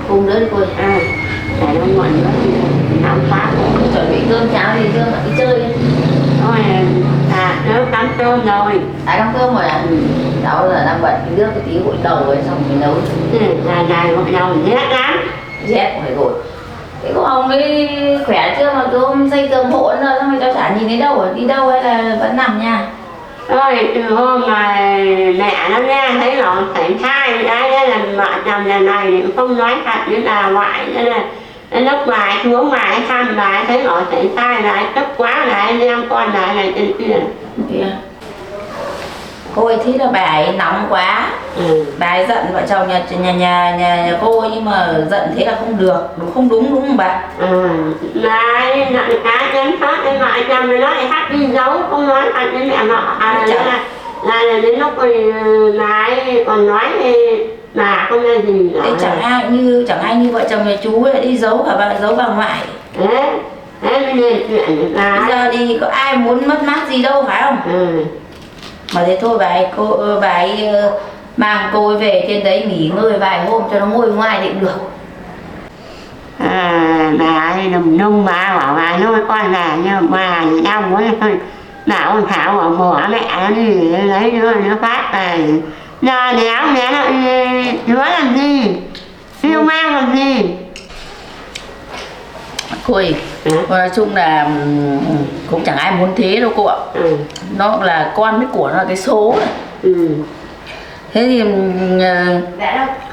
Hôm nữa đi coi để nó ngoan nữa thì nóng quá. Chuẩn bị cơm cháo thì cơm đi chơi. Thôi nấu cắm cơm rồi. Cắm cơm rồi à? Cháu là đang bận cái nước cái tí gội đầu rồi xong mình nấu. Dài gội đầu rét lắm. Rét phải gội. Thế cô ông ấy khỏe chưa mà cứ hôm xây tường hộ nữa xong rồi cháu chả nhìn thấy đâu rồi, đi đâu hay là vẫn nằm nhà? Thôi từ hôm mà mẹ nó nghe thấy nó sảy thai đấy là vợ chồng nhà này thì không nói thật với bà ngoại, nên là lúc bà xuống bà thăm bà thấy nó sảy thai lại tức quá lại đem con lại này trên kia. Cô ấy thấy là bà ấy nóng quá. Bà ấy giận vợ chồng nhà cô ấy, nhưng mà giận thế là không được, không đúng không bà? Bà ấy giận cá chém thoát với vợ chồng rồi nó lại hát đi giấu không nói thật với mẹ nọ. Là đến lúc bà ấy còn nói thì bà không nghe gì nữa. Chẳng ai như vợ chồng nhà chú ấy đi giấu hả bà, giấu bà ngoại. Thế mới nên chuyện là bây giờ thì có ai muốn mất mát gì đâu phải không? Mà thế thôi bà ấy mang cô ấy về trên đấy nghỉ ngơi vài hôm cho nó ngồi ngoài thì cũng được. Bà ấy nằm nung bà bảo bà nuôi con là nhưng bà thì đau quá thôi. Bảo con Thảo bảo bỏ mẹ nó đi lấy nó phát này. Giờ thì áo mẹ nó đứa làm gì? Yêu mang làm gì? Cô ơi, nói chung là cũng chẳng ai muốn thế đâu cô ạ. Nó là con với của nó là cái số này. Thế thì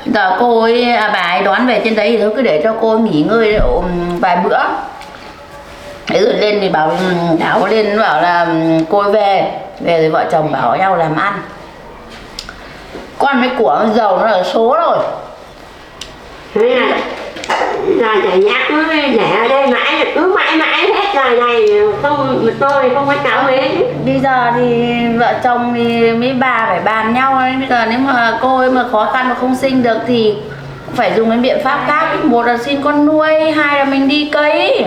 giờ cô ấy bà ấy đón về trên đấy thì cứ để cho cô ấy nghỉ ngơi độ vài bữa. Thế rồi lên thì bảo Thảo lên bảo là cô ấy về rồi vợ chồng bảo nhau làm ăn. Con với của giàu nó là số rồi. Thế là giờ chả nhắc nó để ở đây mãi, cứ mãi hết đời này không tôi không có cháu hết. Bây giờ thì vợ chồng thì mấy bà phải bàn nhau ấy. Bây giờ nếu mà cô ấy mà khó khăn mà không sinh được thì phải dùng đến biện pháp khác. Một là xin con nuôi, hai là mình đi cấy.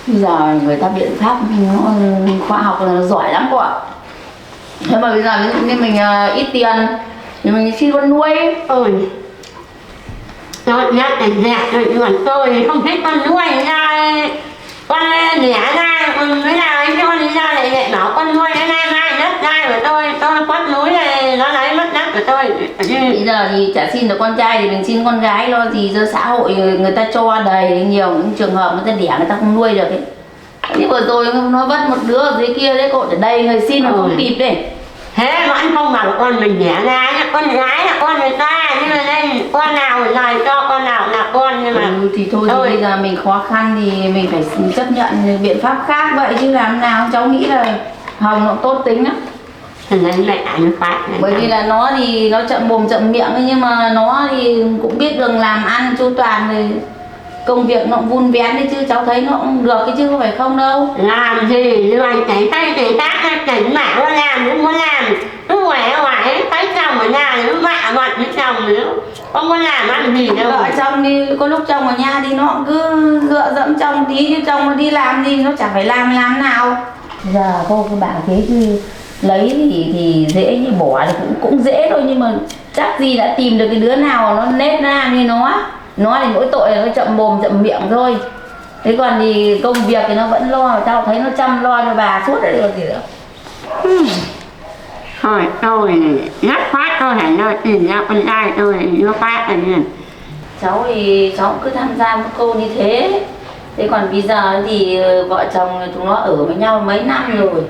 Bây giờ người ta biện pháp khoa học là giỏi lắm cô ạ. Thế mà bây giờ ví dụ như mình ít tiền thì mình xin con nuôi. Tôi nhắc là dẹp rồi, còn tôi không thích con nuôi ra. Con đẻ ra, mới nào anh cho con đi ra lại bảo con nuôi nó mai đất đai của tôi quát núi này, nó lấy mất đất của tôi. Bây giờ thì chả xin được con trai thì mình xin con gái, lo gì cho xã hội người ta cho đầy nhiều những trường hợp người ta đẻ người ta không nuôi được ấy. Thế vừa rồi nó vất một đứa ở dưới kia đấy, cậu ở đây người xin mà không kịp đấy. Thế mà anh không bảo con mình đẻ ra nhá, con gái là con người ta, nhưng mà đây con nào lời cho con nào là con, nhưng mà thì thôi thì bây giờ mình khó khăn thì mình phải chấp nhận biện pháp khác vậy chứ làm nào. Cháu nghĩ là Hồng nó tốt tính lắm. Bởi vì là nó thì nó chậm mồm chậm miệng ấy, nhưng mà nó thì cũng biết đường làm ăn chu toàn rồi, công việc nó cũng vun vén đấy chứ, cháu thấy nó cũng được cái chứ không phải không đâu. Làm gì lười chảy tay chảy tác chỉnh mẹ nó làm cũng muốn làm, cứ khỏe hoài thấy chồng ở nhà nó mạ mặt với chồng nữa không có làm ăn gì đâu. Vợ chồng đi có lúc chồng ở nhà thì nó cứ dựa dẫm chồng tí, chứ chồng mà đi làm thì nó chẳng phải làm nào. Giờ cô cứ bảo thế chứ lấy thì dễ, như bỏ thì cũng dễ thôi, nhưng mà chắc gì đã tìm được cái đứa nào nó nết na như nó thì mỗi tội là nó chậm mồm chậm miệng thôi. Thế còn thì công việc thì nó vẫn lo, tao thấy nó chăm lo cho bà suốt đấy, được gì nữa. Thôi tôi nhất phát tôi hãy lo tìm ra con trai tôi nó phát rồi nhìn. Cháu thì cháu cứ tham gia một cô như thế. Thế còn bây giờ thì vợ chồng chúng nó ở với nhau mấy năm rồi.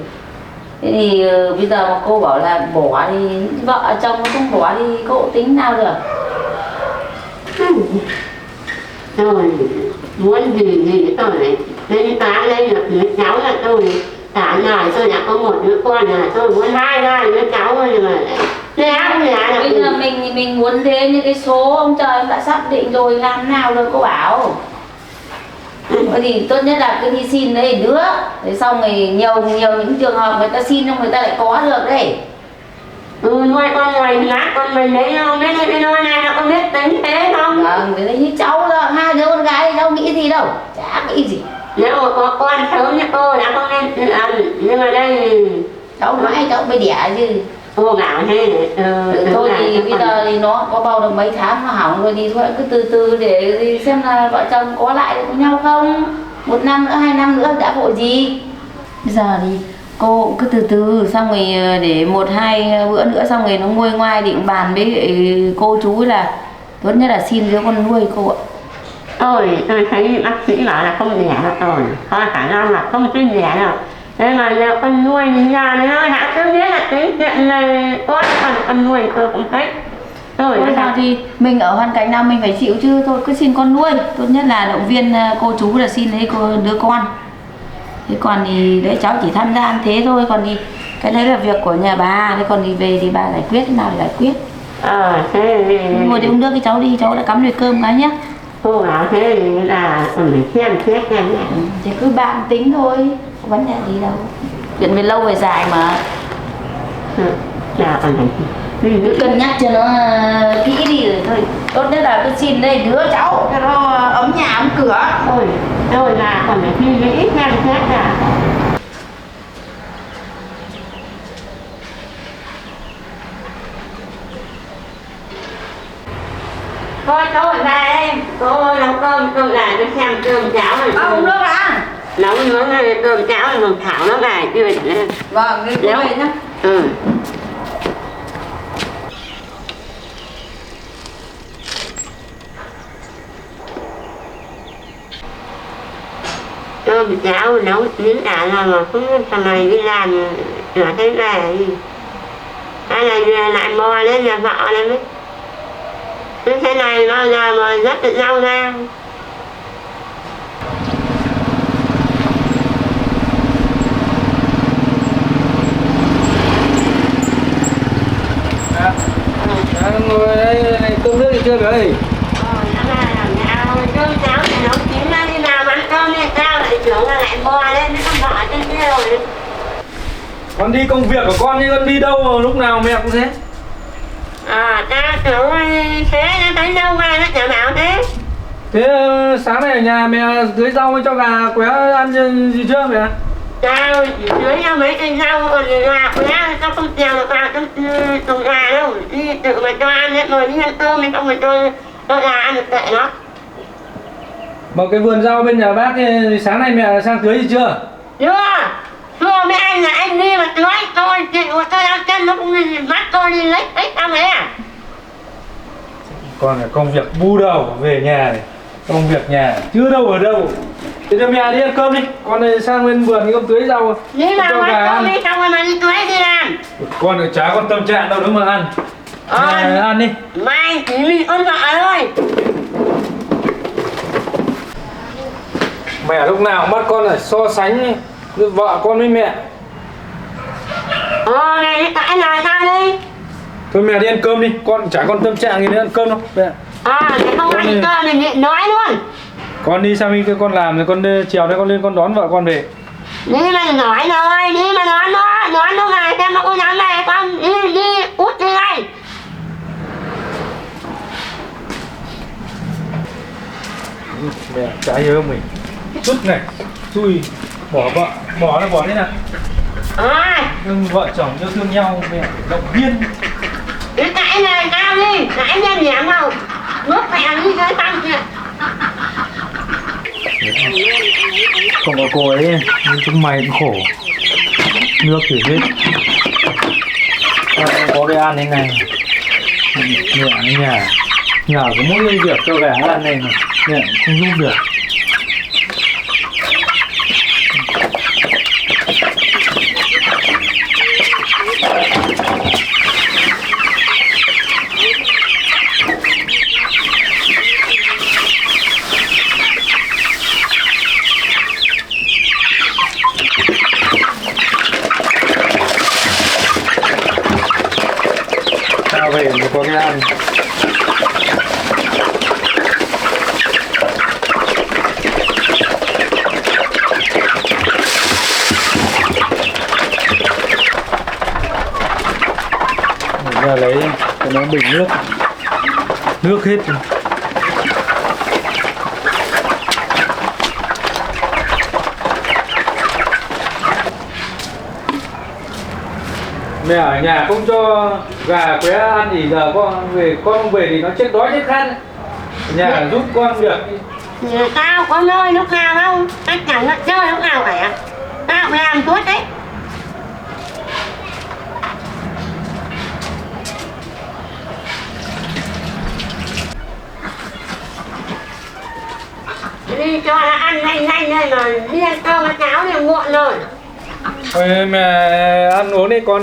Thế thì bây giờ mà cô bảo là bỏ thì vợ chồng không bỏ thì cô tính nào được. Tôi muốn gì tôi này lên tá lên được đứa cháu là tôi cả nhà tôi đã có một đứa con là tôi muốn hai đứa cháu thôi, mà bây giờ mình muốn thế, như cái số ông trời đã xác định rồi làm nào được cô bảo. Thì tốt nhất là cứ đi xin đấy đứa, thế xong rồi nhiều những trường hợp người ta xin xong người ta lại có được đấy. Nuôi con ngoài lá con mình đấy không biết cái nơi này nó có biết tính thế không? Vâng, thế đấy như cháu đó, đâu, chả nghĩ gì. Nếu mà có con sớm thì cô đã không nên ăn, nhưng mà đây Cháu mãi cháu mới đẻ chứ. cô bảo thế Thôi thì bây giờ thì nó có bầu được mấy tháng nó hỏng rồi thì thôi cứ từ từ để đi xem là vợ chồng có lại được với nhau không. 1 năm nữa, 2 năm nữa đã vội gì. Bây giờ thì cô cũng cứ từ từ, xong rồi để 1-2 bữa nữa xong rồi nó nguôi ngoai định bàn với cô chú là tốt nhất là xin đứa con nuôi cô ạ. tôi thấy bác sĩ bảo là không đẻ được rồi, có khả năng là không sinh đẻ được. Thế mà giờ con nuôi nhà nó đã cứ biết là cái chuyện này có con nuôi tôi cũng thấy. Thôi sao thì mình ở hoàn cảnh nào mình phải chịu chứ, thôi cứ xin con nuôi. Tốt nhất là động viên cô chú là xin lấy đứa con. Thế còn thì đấy cháu chỉ tham gia thế thôi, còn thì cái đấy là việc của nhà bà, thế còn thì về thì bà giải quyết thế nào thì giải quyết. Thế thì Ngồi đi uống nước cái cháu đi, cháu đã cắm nồi cơm cái nhá. cô bảo thế thì là phải xem xét nha. Thì cứ bạn tính thôi, có vấn đề gì đâu. Chuyện về lâu về dài mà. Là còn Cứ cân nhắc cho nó kỹ đi rồi thôi. Tốt nhất là cứ xin đây đứa cháu cho nó ấm nhà ấm cửa. Thôi là còn phải suy nghĩ xem xét là cô ở đây cô nấu cơm tôi là tôi xem cơm cháo này. Uống nước à? Nấu nướng cơm cháo này một thảo nó này chưa. Vâng, đi cô về nhá. Cơm cháo nấu chín cả là mà không thằng này đi làm ở thế này hay là về lại mò lên nhà vợ lên ấy. Như thế này bao giờ mà rất được rau ra. Ngồi đây này, cơm nước thì chưa đấy. Cơm cháo thì nấu chín ra đi nào ăn cơm thì sao lại trưởng là lại bò lên với con vợ trên kia rồi. Con đi công việc của con chứ con đi đâu mà lúc nào mẹ cũng thế. Ta tưởng thế nó thấy đâu mà nó chả bảo thế. Thế sáng này ở nhà mẹ tưới rau cho gà qué ăn gì chưa mẹ? Tao tưới cho mấy cây rau còn gà qué tao không trèo được vào trong chuồng gà đâu. Đi tự mà cho ăn đấy rồi đi ăn cơm thì không phải cho gà ăn được tệ nó. Mà cái vườn rau bên nhà bác thì sáng nay mẹ sang tưới gì chưa? Thưa mấy anh là anh đi mà tưới tôi chịu tôi đang chân nó cũng bắt tôi đi lấy tao đấy à. Còn là công việc bu đầu về nhà này, công việc nhà chưa đâu ở đâu. Thế cho mẹ đi ăn cơm đi, con này sang bên vườn thì con tưới rau đi vào cho gà ăn ăn. đi xong rồi mà đi tưới đi làm. Con thì chả con tâm trạng đâu đúng mà ăn. Ăn đi. Mai chỉ mình con vợ thôi. Mẹ lúc nào cũng bắt con phải so sánh vợ con với mẹ. Này tại là sao đi? Thôi mẹ đi ăn cơm đi, con chả còn tâm trạng gì để ăn cơm đâu mẹ. Để không ăn cơm thì nhịn nói luôn. Con đi sang bên con làm rồi con chiều nay con lên con đón vợ con về. Đi mà nói rồi, đi mà đón nó về xem nó có dám về không. Đi út đi đây. Mẹ chả nhớ mình. Chút này, xui, bỏ vợ, bỏ là bỏ thế nào. Nhưng vợ chồng yêu thương nhau mẹ động viên. Đi cãi này tao đi, cãi nhanh nhẹm đâu. Nước mẹ đi chơi tăng kìa. Không có cô ấy, chúng mày cũng khổ. Nước thì hết. Có cái ăn thế này. Mẹ ở nhà có mỗi việc cho gà ăn này mà mẹ không giúp được. Sao về mới có cái ăn. Ra lấy cho nó bình nước hết rồi. Mẹ ở nhà không cho gà qué ăn thì giờ con không về thì nó chết đói chết khát. Nhà giúp con việc. Tao có nơi lúc nào đâu, tất cả nó chơi lúc nào cả. Tao làm suốt đấy. Đi cho nó ăn nhanh nhanh đây mà đi ăn cơm ăn cháo thì muộn rồi. Thôi mẹ ăn uống đi, con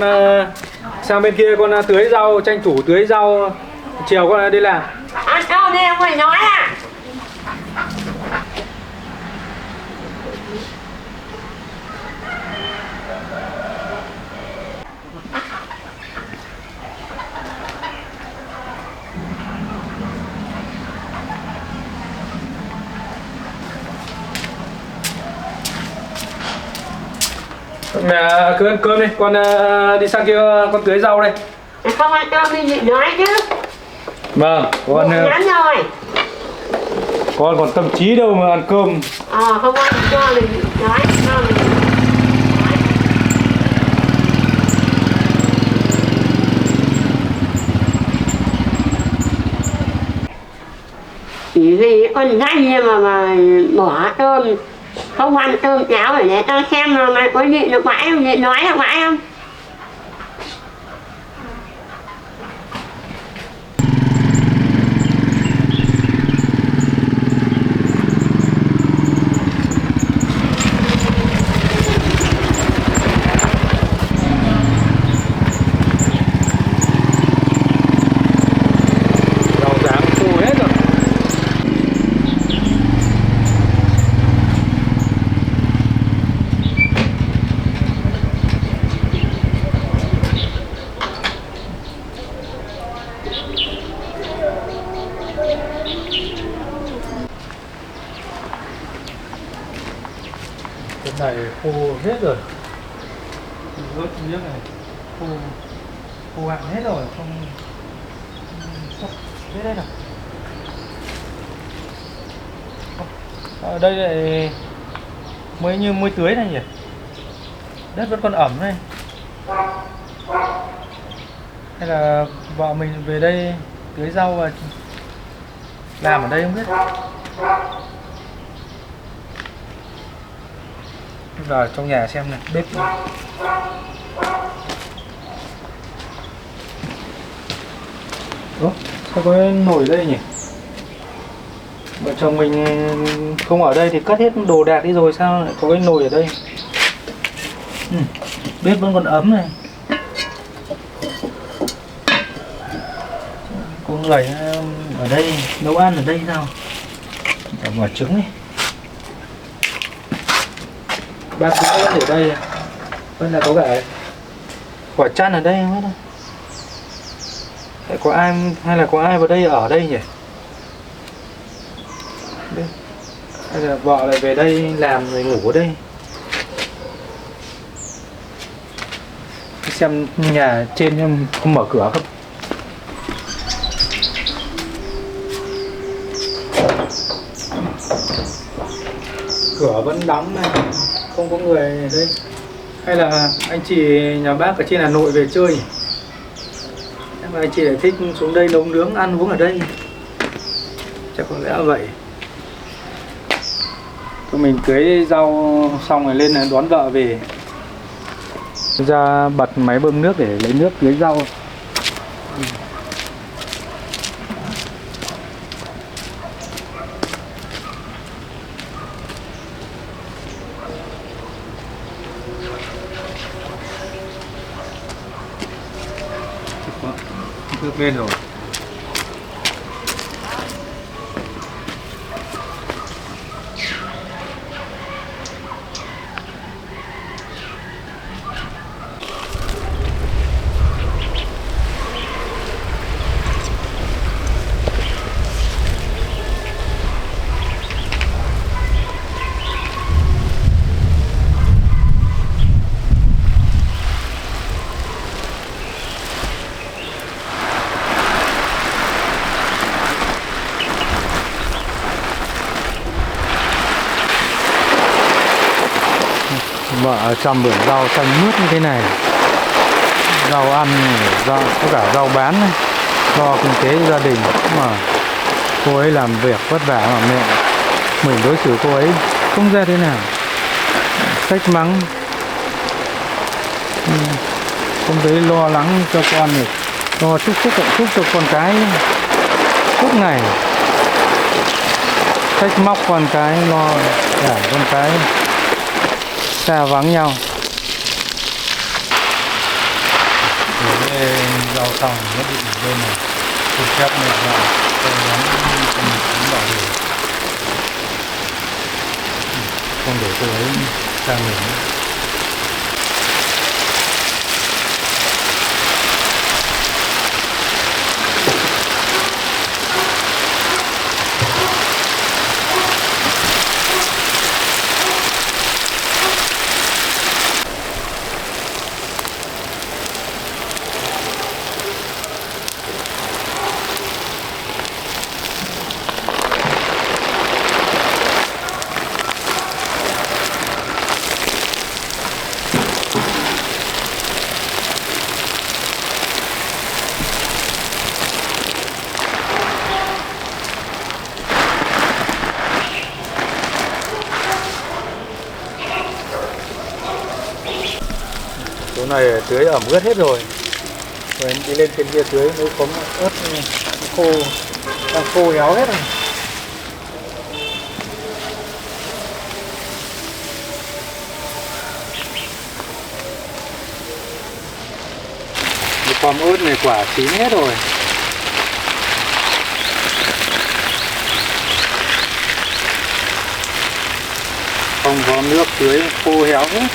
sang bên kia con tưới rau, tranh thủ tưới rau, chiều con đi làm. Ăn cơm đi em phải nói à. Mẹ cứ ăn cơm đi, con đi sang kia con tưới rau đây. Không ăn cơm đi chị nói chứ. Vâng, Ngắn rồi. con còn tâm trí đâu mà ăn cơm. Không ăn cho mình nói cho mình nói. Chỉ vì con danh nhưng mà bỏ cơm không ăn cơm cháo để tao xem mà mày có nhịn được mãi không, nhịn nói được mãi không. Cái này khô hết rồi, ướt nước này khô hạn hết rồi, không sắp hết đấy nào. Ở đây lại mới tưới này nhỉ, đất vẫn còn ẩm này, hay là vợ mình về đây tưới rau và làm ở đây không biết. Vào trong nhà xem này, bếp này. Ủa, sao có nồi đây nhỉ? Vợ chồng mình không ở đây thì cất hết đồ đạc đi rồi, sao lại có cái nồi ở đây? Bếp vẫn còn ấm này. Có người ở đây nấu ăn ở đây sao? Để quả trứng này. Bác cũng ở đây, vẫn là có cả quả chăn ở đây không biết đâu. Có ai hay là có ai vào đây ở đây nhỉ? Đây. Hay là vợ lại về đây làm rồi ngủ ở đây? Xem nhà trên em không mở cửa không? Cửa vẫn đóng này, không có người ở đây. Hay là anh chị nhà bác ở trên Hà Nội về chơi nhỉ? Mà anh chị lại thích xuống đây nấu nướng ăn uống ở đây, chắc có lẽ vậy. Tụi mình tưới rau xong rồi lên đón vợ về, ra bật máy bơm nước để lấy nước tưới rau. Nước lên rồi. Vợ trồng vườn rau xanh mướt như thế này, rau ăn, rau có cả rau bán này, lo kinh tế gia đình. Mà cô ấy làm việc vất vả mà mẹ mình đối xử cô ấy không ra thế nào, trách mắng, không thấy lo lắng cho con này, lo chúc phúc hạnh phúc cho con cái suốt ngày, trách móc con cái, lo cả con cái xa vắng nhau. Rau xong nó bị lên này, thực chất này là không dám không bảo để không để cô ấy sang mình. Chỗ này tưới ẩm ướt hết rồi. Rồi đi lên trên kia tưới nếu có ớt khô, đang khô héo hết rồi. Một con ớt này quả chín hết rồi. Không có nước tưới khô héo hết.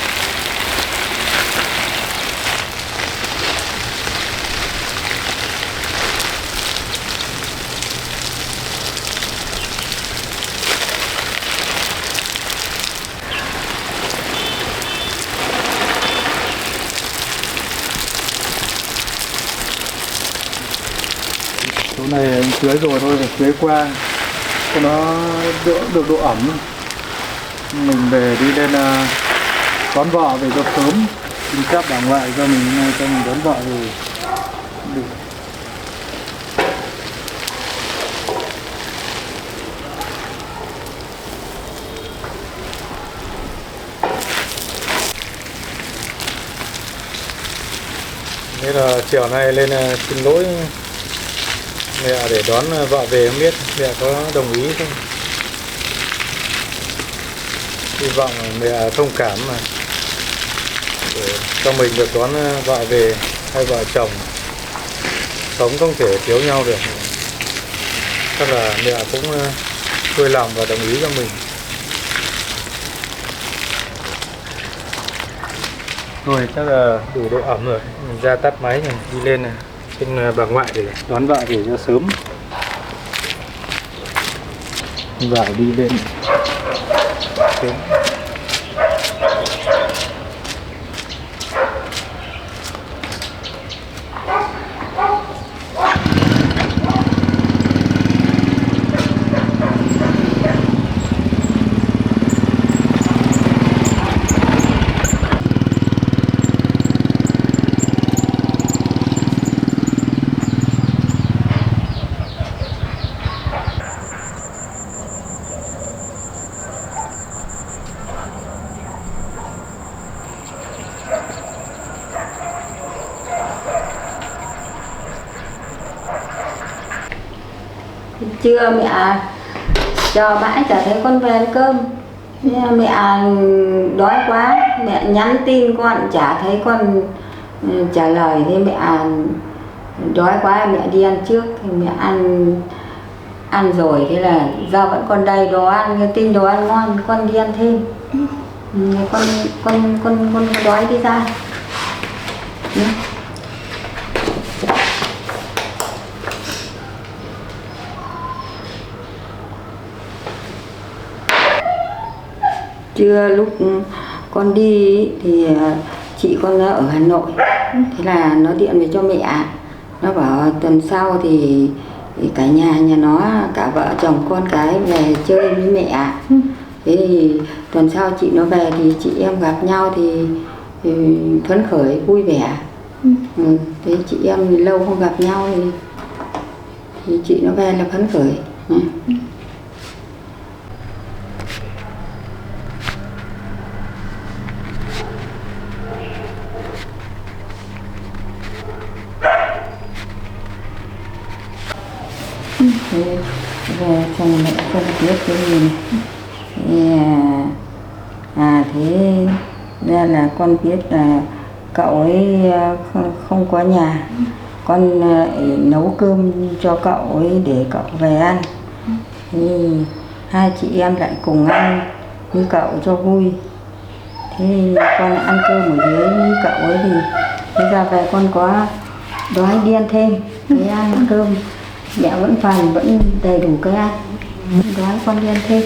Chỗ này anh tưới rồi thôi, phải tưới qua cho nó được độ ẩm. Mình về đi lên đón vợ về cho sớm, xin phép bà ngoại cho mình đón vợ rồi được. Thế là chiều nay lên xin lỗi mẹ để đón vợ về, không biết mẹ có đồng ý không. Hy vọng mẹ thông cảm mà để cho mình được đón vợ về. Hai vợ chồng sống không thể thiếu nhau được, chắc là mẹ cũng vui lòng và đồng ý cho mình. Rồi chắc là đủ độ ẩm rồi, mình ra tắt máy này, đi lên này trên bà ngoại để đón vợ về cho sớm. Vợ đi lên sớm. Trưa mẹ cho bãi chả thấy con về ăn cơm. Mẹ đói quá, mẹ nhắn tin con chả thấy con trả lời. Thế mẹ đói quá mẹ đi ăn trước, thì mẹ ăn rồi, thế là do vẫn còn đầy đồ ăn, tin đồ ăn ngon, con đi ăn thêm. Con đói đi ra. Trưa lúc con đi thì chị con ở Hà Nội, thế là nó điện về cho mẹ, nó bảo tuần sau thì cả nhà nó, cả vợ chồng con cái về chơi với mẹ. Thế thì tuần sau chị nó về thì chị em gặp nhau thì phấn khởi vui vẻ. Thế chị em thì lâu không gặp nhau thì chị nó về là phấn khởi. Thế về chồng mẹ không biết cái gì này. Thế ra là con biết là cậu ấy không có nhà, con nấu cơm cho cậu ấy để cậu về ăn. Thì hai chị em lại cùng ăn với cậu cho vui. Thế con ăn cơm ở dưới với cậu ấy thì bây giờ về con có đói điên thêm, thế ăn cơm mẹ vẫn phần vẫn đầy đủ cái ăn, đói con điên thêm.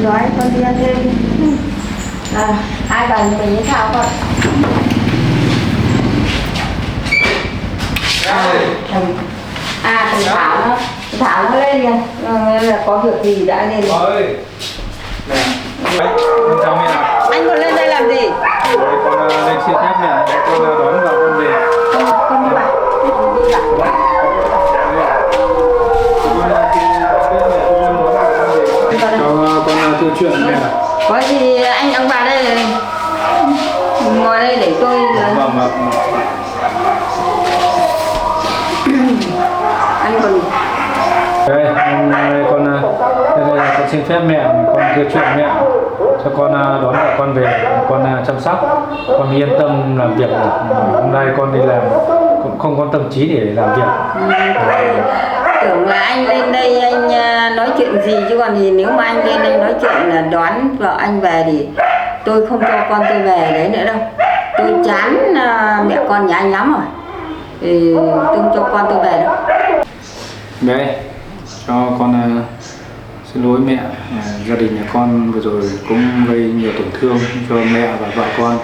Đói con điên thêm. Ai cần mình như sao con? Thảo nó lên kìa, là có việc gì đã lên. Ơi, nè, con chào mẹ. Anh còn lên đây làm gì? Con lên xin phép mẹ, con đón vào con về. Con đi vào. Đi vào. Con câu chuyện mẹ. Có gì anh vào đây ngồi đây để tôi. Vâng. Anh còn. Đây, con xin phép mẹ, con câu chuyện mẹ cho con đón vợ con về, con chăm sóc, con yên tâm làm việc. Hôm nay con đi làm cũng không có tâm trí để làm việc. Tưởng là anh lên đây anh nói chuyện gì, chứ còn thì nếu mà anh lên đây nói chuyện là đón vợ anh về thì tôi không cho con tôi về đấy nữa đâu. Tôi chán mẹ con nhà anh lắm rồi, thì tôi không cho con tôi về đâu. Đây, cho con xin lỗi mẹ, gia đình nhà con vừa rồi cũng gây nhiều tổn thương cho mẹ và vợ con.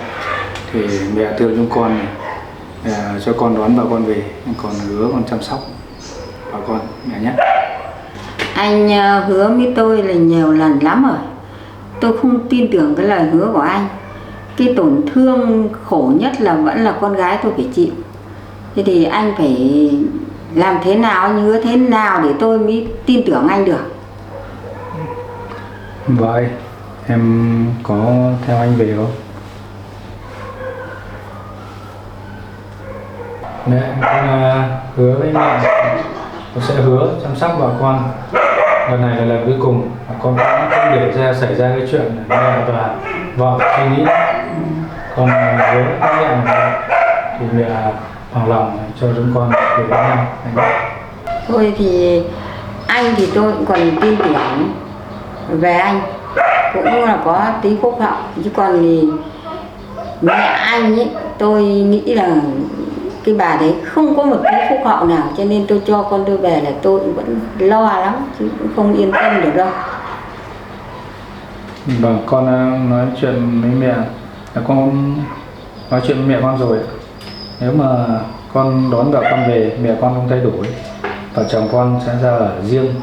Thì mẹ thương chúng con này, cho con đón vợ con về, còn hứa con chăm sóc vợ con mẹ nhé. Anh hứa với tôi là nhiều lần lắm rồi, tôi không tin tưởng cái lời hứa của anh. Cái tổn thương khổ nhất là vẫn là con gái tôi phải chịu. Thế thì anh phải làm thế nào, anh hứa thế nào để tôi mới tin tưởng anh được. Vậy em có theo anh về không? Mẹ, con hứa với mẹ con sẽ hứa chăm sóc vợ con. Lần này là lần cuối cùng, con cũng không để xảy ra cái chuyện mẹ và vợ suy nghĩ. Con hứa với mẹ thì mẹ bằng lòng cho chúng con về với nhau. Thôi thì anh thì tôi cũng còn tin tưởng về anh, cũng là có tí phúc hậu, chứ còn thì mẹ anh ấy tôi nghĩ là cái bà đấy không có một tí phúc hậu nào, cho nên tôi cho con tôi về là tôi vẫn lo lắm chứ cũng không yên tâm được đâu. Vâng, con nói chuyện với mẹ, con nói chuyện với mẹ con rồi. Nếu mà con đón vợ con về, mẹ con không thay đổi, vợ chồng con sẽ ra ở riêng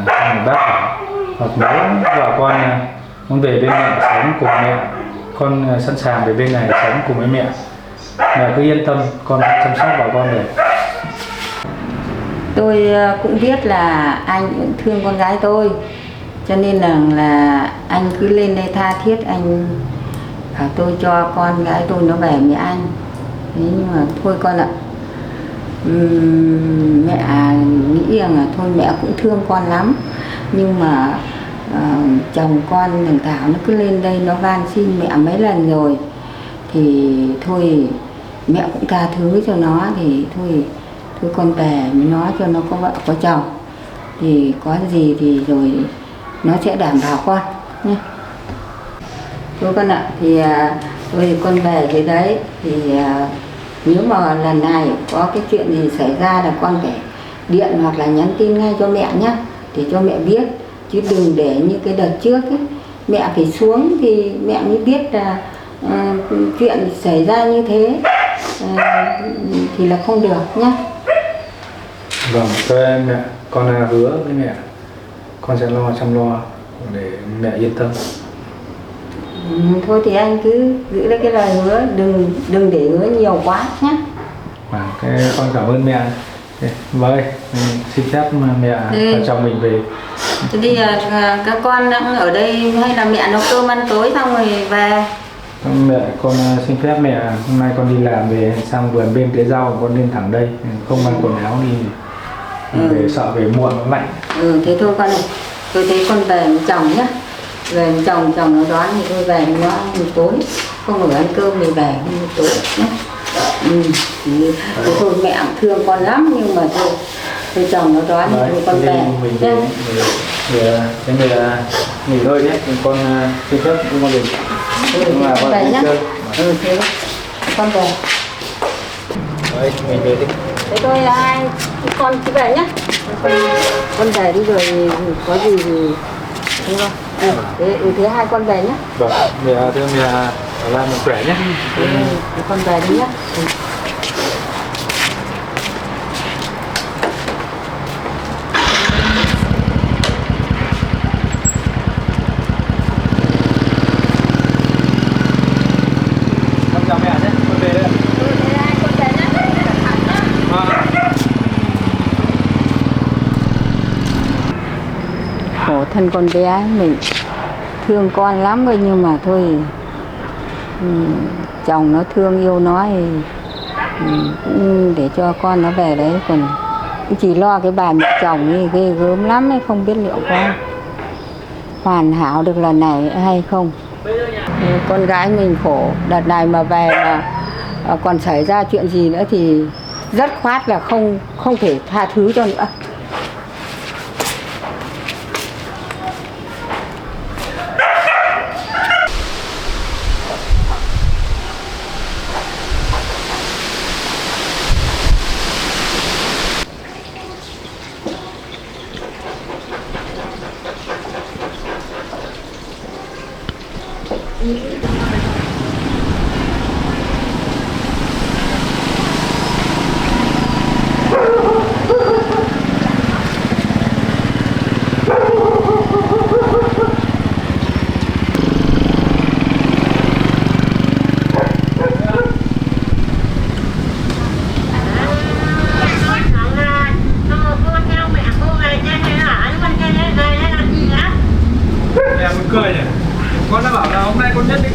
một bác. Hoặc nếu vợ con muốn về bên mẹ sống cùng mẹ, con sẵn sàng về bên này sống cùng với mẹ. Mẹ cứ yên tâm, con chăm sóc vợ con được. Tôi cũng biết là anh cũng thương con gái tôi, cho nên là anh cứ lên đây tha thiết, anh bảo tôi cho con gái tôi nó về với anh. Thế nhưng mà thôi con ạ, mẹ nghĩ rằng là thôi mẹ cũng thương con lắm, nhưng mà chồng con thằng Thảo nó cứ lên đây nó van xin mẹ mấy lần rồi, thì thôi mẹ cũng tha thứ cho nó, thì thôi con về với nó cho nó có vợ có chồng, thì có gì thì rồi nó sẽ đảm bảo con nhé. Thôi con ạ, thì thôi con về dưới đấy, thì nếu mà lần này có cái chuyện gì xảy ra là con phải điện hoặc là nhắn tin ngay cho mẹ nhé, để cho mẹ biết chứ đừng để như cái đợt trước ấy. Mẹ phải xuống thì mẹ mới biết là chuyện xảy ra như thế thì là không được nhá. Vâng, thưa mẹ, con hứa với mẹ con sẽ chăm lo để mẹ yên tâm. Thôi thì anh cứ giữ lấy cái lời hứa, đừng để hứa nhiều quá nhé. Cái con cảm ơn mẹ. Vâng, xin phép mẹ và chồng mình về. Thế thì các con đang ở đây hay là mẹ nấu cơm ăn tối xong rồi về? Mẹ, con xin phép mẹ, hôm nay con đi làm về sang vườn bên tưới rau, con lên thẳng đây, không mang quần áo đi về, sợ về muộn nó lạnh. Thế thôi con này, tôi thấy con về với chồng nhá, về với chồng nó đón thì tôi về nó ăn tối, không ở ăn cơm thì về ăn tối nhé. Thì thôi mẹ cũng thương con lắm nhưng mà thôi chồng nó đón thì con về. Mình nghỉ ngơi nhé, con xin phép con về. Con về nhá. Thế con về. Đấy, mình về đi. Thế thôi con cứ về nhá. Con về đi rồi có gì thì đúng không? Thế hai con về nhá. Vâng, mẹ thưa mẹ làm mình khỏe nhé. Con về đi nhá. Chào mẹ nhé, con về đây. Con về nhá. Khổ thân con bé mình thương con lắm rồi nhưng mà thôi chồng nó thương yêu nó thì cũng để cho con nó về đấy, còn chỉ lo cái bà mẹ chồng ấy ghê gớm lắm ấy, không biết liệu có hoàn hảo được lần này hay không. Con gái mình khổ, đợt này mà về mà còn xảy ra chuyện gì nữa thì rất khoát là không thể tha thứ cho nữa. Cười nhỉ, con đã bảo là hôm nay con nhất định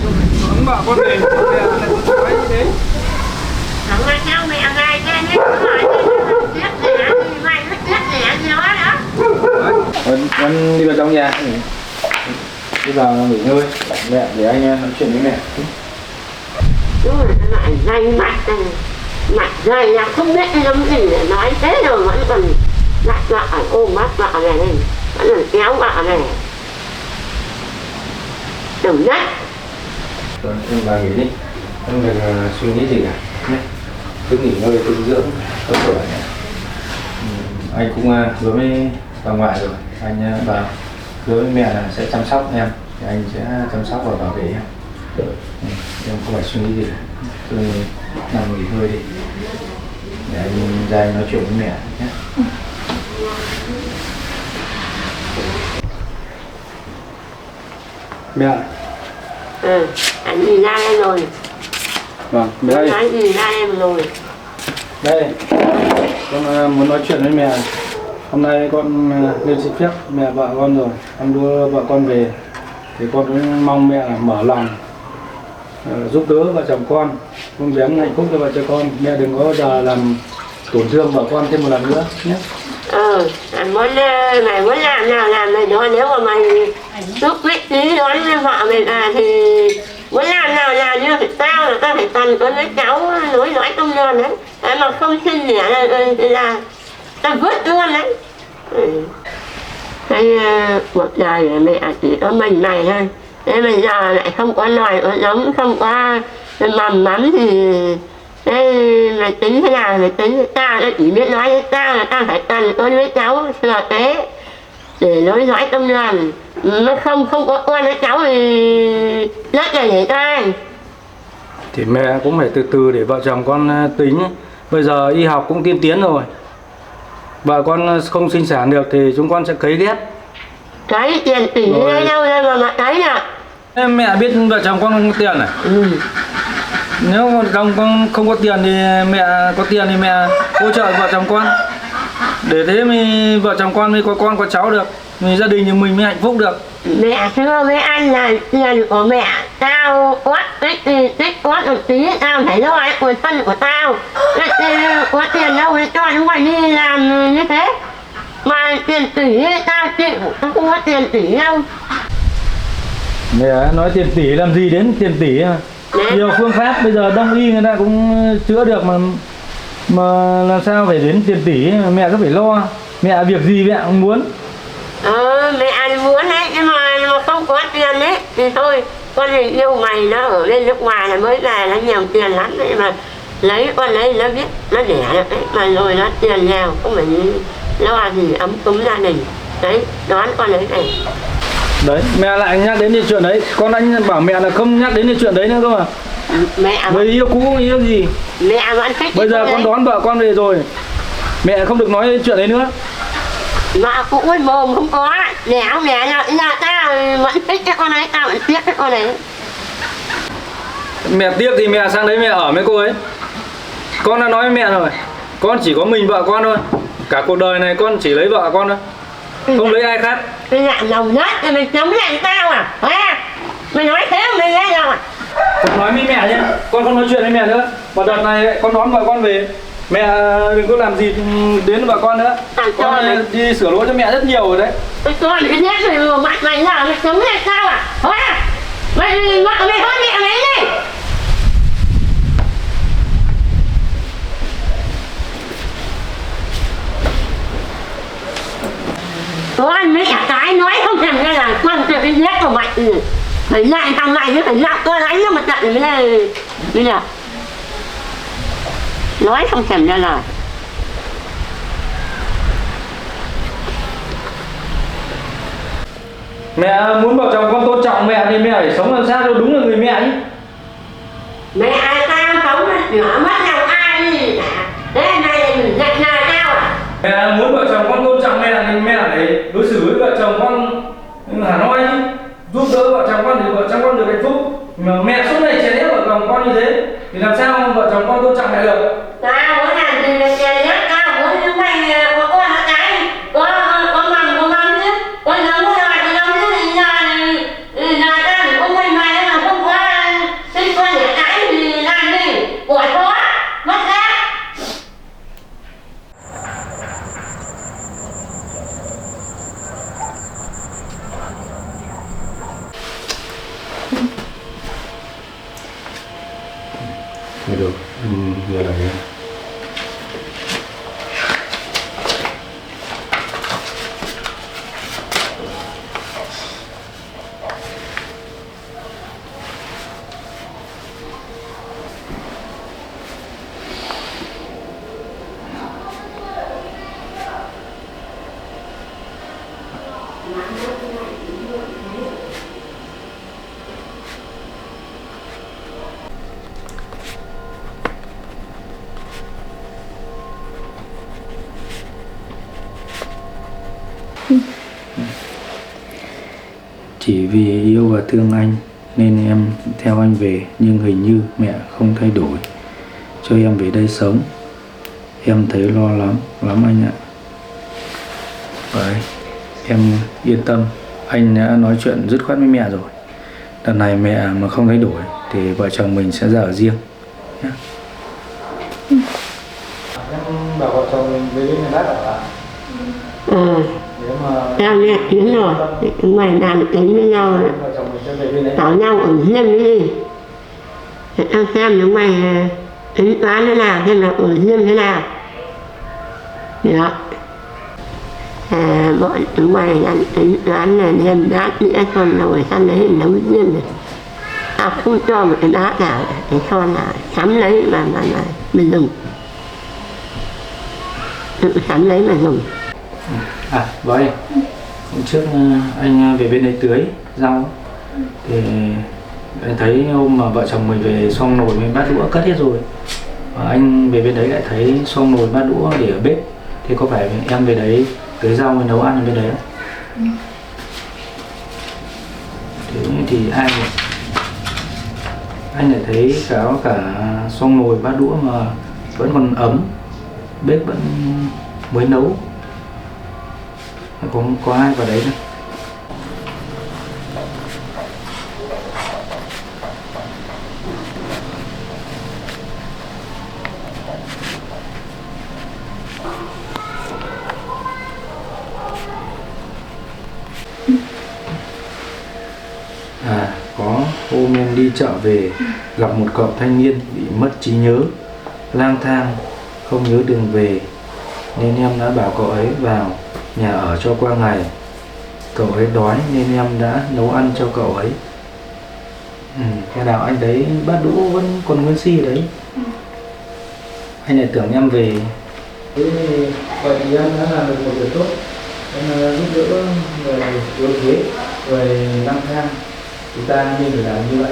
con bảo con về, con nói như thế. Không là sao mẹ về cho nên nó hỏi chết lẻ thì mày nó chết lẻ gì đó đó. Con đi vào trong nhà, đi vào nghỉ ngơi, mẹ để anh nói chuyện với mẹ. Đúng rồi, nó lại dày mặt dày là không biết lắm gì để nói thế rồi vẫn còn đặt vợ ôm bắt vợ này lên, vẫn còn kéo vợ này. Đừng nhất. Rồi, em vào nghỉ đi, không được suy nghĩ gì cả, nhé. Cứ nghỉ ngơi, cứ dưỡng, tốt khỏe nhé. Anh cũng hứa với bà ngoại rồi, anh vào hứa với mẹ là sẽ chăm sóc em, thì anh sẽ chăm sóc và bảo vệ em. Em không phải suy nghĩ gì cả, cứ nằm nghỉ ngơi đi, để anh ra anh nói chuyện với mẹ nhé. Mẹ. Anh nhìn ra em rồi. Vâng, đây. Nói nhìn ra em rồi. Đây, con muốn nói chuyện với mẹ. Hôm nay con lên xin phép mẹ vợ con rồi, con đưa vợ con về, thì con cũng mong mẹ là mở lòng giúp đỡ vợ chồng con, vun vén hạnh phúc cho vợ chồng con. Mẹ đừng có bao giờ làm tổn thương vợ con thêm một lần nữa nhé. Mày muốn làm nào làm này đó, nếu mà mày giúp biết tí đón với vợ mình thì muốn làm nào làm, nhưng phải tao là tao phải cần con với cháu nói công nhân đấy. Đấy mà không xin lẻ là tao vứt luôn đấy. Hay một đời mẹ chỉ có mình mày thôi. Thế bây giờ lại không có nồi có giống, không có mầm mắm thì thế mày tính thế nào, mày tính tao chỉ biết nói với tao là tao phải cần con với cháu là thế. để nói dõi tâm làm, nó không có con với cháu thì rất là để tai. Thì mẹ cũng phải từ từ để vợ chồng con tính. Bây giờ y học cũng tiên tiến rồi, vợ con không sinh sản được thì chúng con sẽ cấy ghép. Cái tiền tỷ lấy đâu ra mà cái nè. Em mẹ biết vợ chồng con không có tiền à? Nếu vợ chồng con không có tiền thì mẹ có tiền thì mẹ hỗ trợ vợ chồng con. Để thế mới vợ chồng con mới có con có cháu được, mình gia đình thì mình mới hạnh phúc được. Mẹ thưa với anh là tiền của mẹ tao quát tích quát một tí tao phải lo cái cuộc thân của tao. Có tiền đâu để cho chúng mày đi làm như thế. Mà tiền tỷ tao chịu, tao không có tiền tỷ đâu. Mẹ nói tiền tỷ làm gì đến tiền tỷ à? Nhiều phương pháp bây giờ đông y người ta cũng chữa được mà làm sao phải đến tiền tỷ. Mẹ cứ phải lo, mẹ việc gì mẹ cũng muốn. Mẹ anh muốn đấy, nhưng mà không có tiền đấy thì thôi con thì yêu mày nó ở bên nước ngoài là mới về nó nhiều tiền lắm đấy, mà lấy con lấy nó biết nó đẻ được đấy, mà rồi nó tiền nghèo không phải lo gì ấm cúng gia đình đấy, đón con lấy này. Đấy mẹ lại nhắc đến cái chuyện đấy, con anh bảo mẹ là không nhắc đến cái chuyện đấy nữa cơ mà. Mẹ người yêu cũ yêu gì mẹ vẫn thích. Bây giờ con đón vợ con về rồi, mẹ không được nói chuyện đấy nữa. Mà cũng mồm không có đẻ không đẻ là tao vẫn thích cái con ấy, tao vẫn tiếc cái con ấy. Mẹ tiếc thì mẹ sang đấy mẹ ở với cô ấy. Con đã nói với mẹ rồi, con chỉ có mình vợ con thôi, cả cuộc đời này con chỉ lấy vợ con thôi, không lấy ai khác. Cái dạng lòng nhất thì mình chống lại tao à? Mày nói thế mà mày nghe rồi. Con nói với mẹ nhé, con không nói chuyện với mẹ nữa. Và đợt này con đón vợ con về, mẹ đừng có làm gì đến vợ con nữa. Con đi sửa lỗi cho mẹ rất nhiều rồi đấy. Con cái nhét mày vào mặt mày là mày chống lại tao à? Mày hơn mẹ mày đi. Con mấy cả cái nói không thèm nghe là con tự cái nhét vào mặt. Phải lại thằng này phải nặng tôi đánh nó mà tận bây giờ nói không thèm nghe lời. Mẹ muốn vợ chồng con tôn trọng mẹ thì mẹ phải sống làm sao cho đúng là người mẹ chứ. Mẹ ai tao sống nhỏ mất lòng ai đi cả. Thế này mình dạy nhà tao à? Mẹ muốn vợ chồng con tôn trọng mẹ thì mẹ phải đối xử với vợ chồng con Hà Nội chứ. Giúp đỡ vợ chồng con thì vợ chồng con được hạnh phúc. Mà mẹ suốt ngày chèn ép vợ chồng con như thế thì làm sao vợ chồng con tôn trọng mẹ được? Tao muốn làm gì là chèn ép, tao muốn như mày có con là cái có mầm chứ, con giống như là con giống như nhà ta thì không mày mà không có sinh con để cái thì làm gì của nó mất ra. Thôi được, giờ là chỉ vì yêu và thương anh nên em theo anh về, nhưng hình như mẹ không thay đổi cho em về đây sống. Em thấy lo lắm anh ạ. Vậy em yên tâm, anh đã nói chuyện dứt khoát với mẹ rồi. Đợt này mẹ mà không thay đổi thì vợ chồng mình sẽ ra ở riêng nhé. Em bảo vợ chồng mình về bên nhà đất ở Tao nghe tiếng rồi, mày làm tính với nhau rồi. Bảo nhau ở riêng đi. Tao xem chúng mày tính toán thế nào, xem là ở riêng thế nào. Đó. Bọn chúng mày làm tính toán là đem đá nghĩa con rồi sang đấy nấu riêng rồi. Tao không cho một cái đá nào để cho là sắm lấy mà mình dùng. Tự sắm lấy mà dùng. Vậy hôm trước anh về bên đấy tưới rau thì anh thấy hôm mà vợ chồng mình về xong nồi với bát đũa cất hết rồi, và anh về bên đấy lại thấy xong nồi bát đũa để ở bếp. Thì có phải em về đấy tưới rau mới nấu ăn ở bên đấy không? Thế thì anh lại thấy cả xong nồi bát đũa mà vẫn còn ấm, bếp vẫn mới nấu, không có ai vào đấy nữa. Có hôm em đi chợ về gặp một cậu thanh niên bị mất trí nhớ, lang thang, không nhớ đường về, nên em đã bảo cậu ấy vào nhà ở cho qua ngày. Cậu ấy đói nên em đã nấu ăn cho cậu ấy. Cái nào anh thấy bát đũa vẫn còn nguyên si đấy. Anh lại tưởng em về. Thế vậy thì em đã làm được một việc tốt. Em giúp đỡ người yếu thế, người lang thang. Chúng ta nên phải làm như vậy.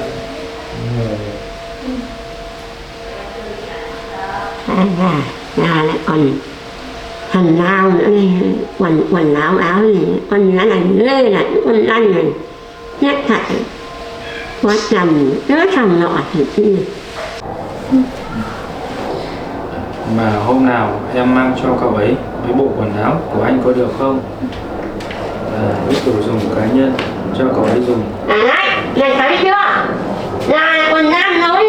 Nhà lại còn thần lao nữa đi, quần áo gì, con lá này lê là con lanh này nhất thật quá chồng đứa chồng nọ thì kia. Mà hôm nào em mang cho cậu ấy mấy bộ quần áo của anh có được không? Với đồ dùng cá nhân cho cậu ấy dùng. Này thấy chưa? Là quần nam nói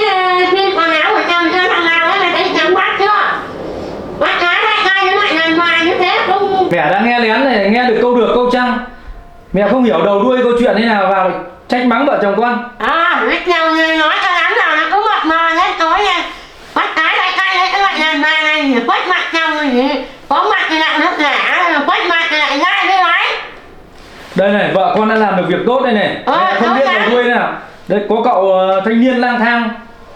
xin quần áo của chồng cho thằng nào ấy là thấy chồng bắt chưa? Bắt cái như vậy là ngoài như thế không. Mẹ đã nghe lén này, nghe được câu được câu trăng. Mẹ không hiểu đầu đuôi câu chuyện thế nào vào trách mắng vợ chồng con. Biết nhau người nói cho lắm nào nó cứ mập mờ hết tối nha. Bắt cái đấy cái loại lần mà này quét mặt chồng gì có mặt thì lại nước giả, quét mặt thì lại ngay thế đấy. Đây này, vợ con đã làm được việc tốt đây này. Không biết đầu đuôi nào. Đây có cậu thanh niên lang thang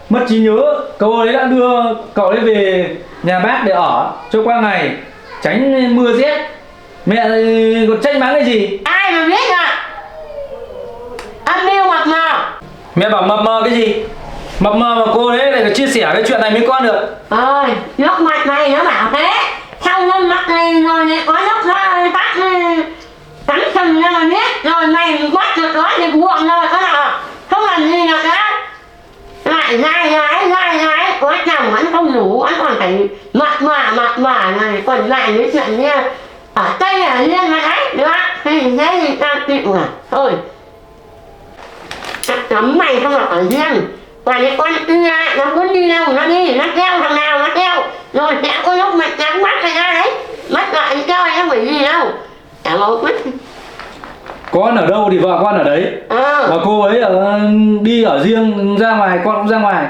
mất trí nhớ, cậu ấy đã đưa cậu ấy về nhà bác để ở cho qua ngày, tránh mưa rét. Mẹ còn trách mắng cái gì? Ai mà biết à? Âm mưu mập mờ. Mẹ bảo mập mờ cái gì? Mập mờ mà cô ấy lại chia sẻ cái chuyện này với con được. Nước mặt này nó bảo thế. Xong nó mặt này rồi này có nước nó tắt tắm sừng ra mà biết. Rồi mày quát được đó thì buồn rồi có nào không làm gì được đó. Lại gái có chồng anh không ngủ, anh còn phải mập mờ này. Còn lại những chuyện nha ở Tây ở Liên mà đấy được thì thế thì ta chịu à. Thôi cấm mày không ở riêng. Và cái con kia nó muốn đi đâu nó đi, nó theo thằng nào nó theo. Rồi sẽ có lúc mày trắng mắt này ra đấy. Mắt lại đi chơi nó phải gì đâu. Chả đâu mất. Con ở đâu thì vợ con ở đấy. Và cô ấy đi ở riêng, ra ngoài con cũng ra ngoài.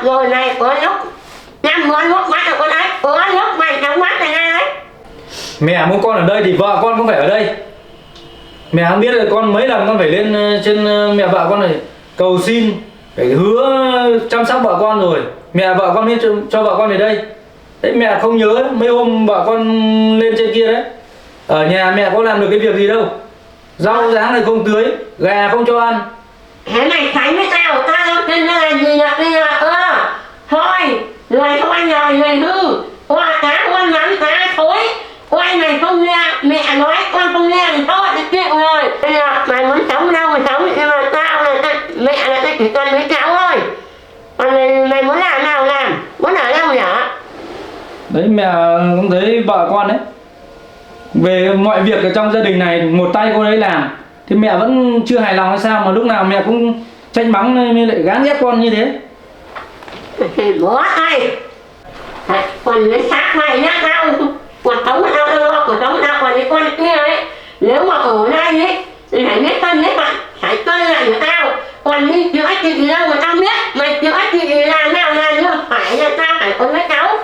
Rồi này có lúc năm con lúc mắt của con ấy. Có lúc mày trắng mắt này ra đấy. Mẹ muốn con ở đây thì vợ con cũng phải ở đây. Mẹ không biết là con mấy lần con phải lên trên mẹ vợ con này cầu xin, phải hứa chăm sóc vợ con rồi. Mẹ vợ con biết cho vợ con về đây. Đấy mẹ không nhớ mấy hôm vợ con lên trên kia đấy. Ở nhà mẹ có làm được cái việc gì đâu. Rau ráng này không tưới, gà không cho ăn. Thế mày tránh với tao không tin nó làm gì được bây giờ. Thôi, người không ăn rồi, người hư. Qua cá không ăn mắm, cá thối. Quay mày không nghe, mẹ nói con không nghe thì thôi thì chịu rồi. Bây giờ mày muốn sống đâu mà sống, nhưng mà tao là mẹ là tao chỉ cần với cháu thôi. Còn mày muốn làm nào làm, muốn ở đâu nhở? Đấy mẹ cũng thấy vợ con đấy. Về mọi việc ở trong gia đình này một tay cô ấy làm, thì mẹ vẫn chưa hài lòng hay sao mà lúc nào mẹ cũng trách mắng nên lại gán ghét con như thế. Bố ơi, còn lấy xác mày nhá tao. Còn tống tao còn cái con kia ấy. Nếu mà ở đây ấy thì phải biết thân biết bạn, phải cân lại của tao. Còn đi chữa chị gì đâu mà tao biết. Mày chữa chị làm nào nữa, phải là tao phải có với cháu.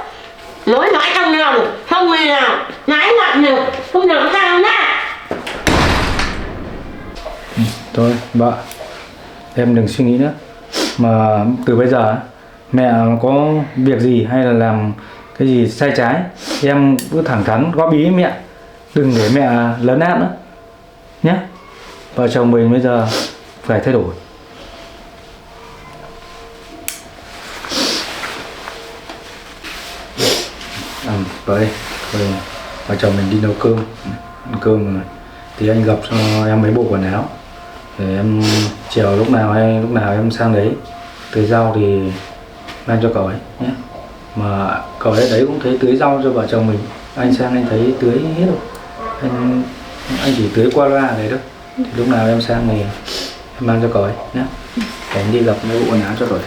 Nói trong lòng, không người nào nói ngọt được, không được tao nha. Thôi vợ, em đừng suy nghĩ nữa. Mà từ bây giờ mẹ có việc gì hay là làm cái gì sai trái, em cứ thẳng thắn góp ý mẹ. Đừng để mẹ lấn át nữa nhé. Vợ chồng mình bây giờ phải thay đổi. Vậy vợ chồng mình đi nấu cơm, ăn cơm rồi thì anh gập cho em mấy bộ quần áo để em chiều lúc nào hay lúc nào em sang đấy tưới rau thì mang cho cậu ấy nhé. Mà cậu ấy đấy cũng thấy tưới rau cho vợ chồng mình, anh sang anh thấy tưới hết rồi, anh chỉ tưới qua loa đấy thôi. Thì lúc nào em sang thì em mang cho cậu ấy nhé. Để anh đi gập mấy bộ quần áo cho cậu ấy.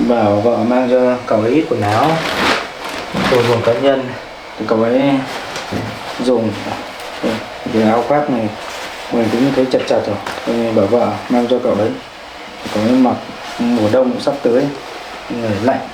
Bảo vợ mang cho cậu ấy ít quần áo đồ dùng cá nhân thì cậu ấy dùng. Cái áo khoác này mình cũng thấy chật chật rồi, nên bảo vợ mang cho cậu ấy. Cậu ấy mặc mùa đông cũng sắp tới, người lạnh.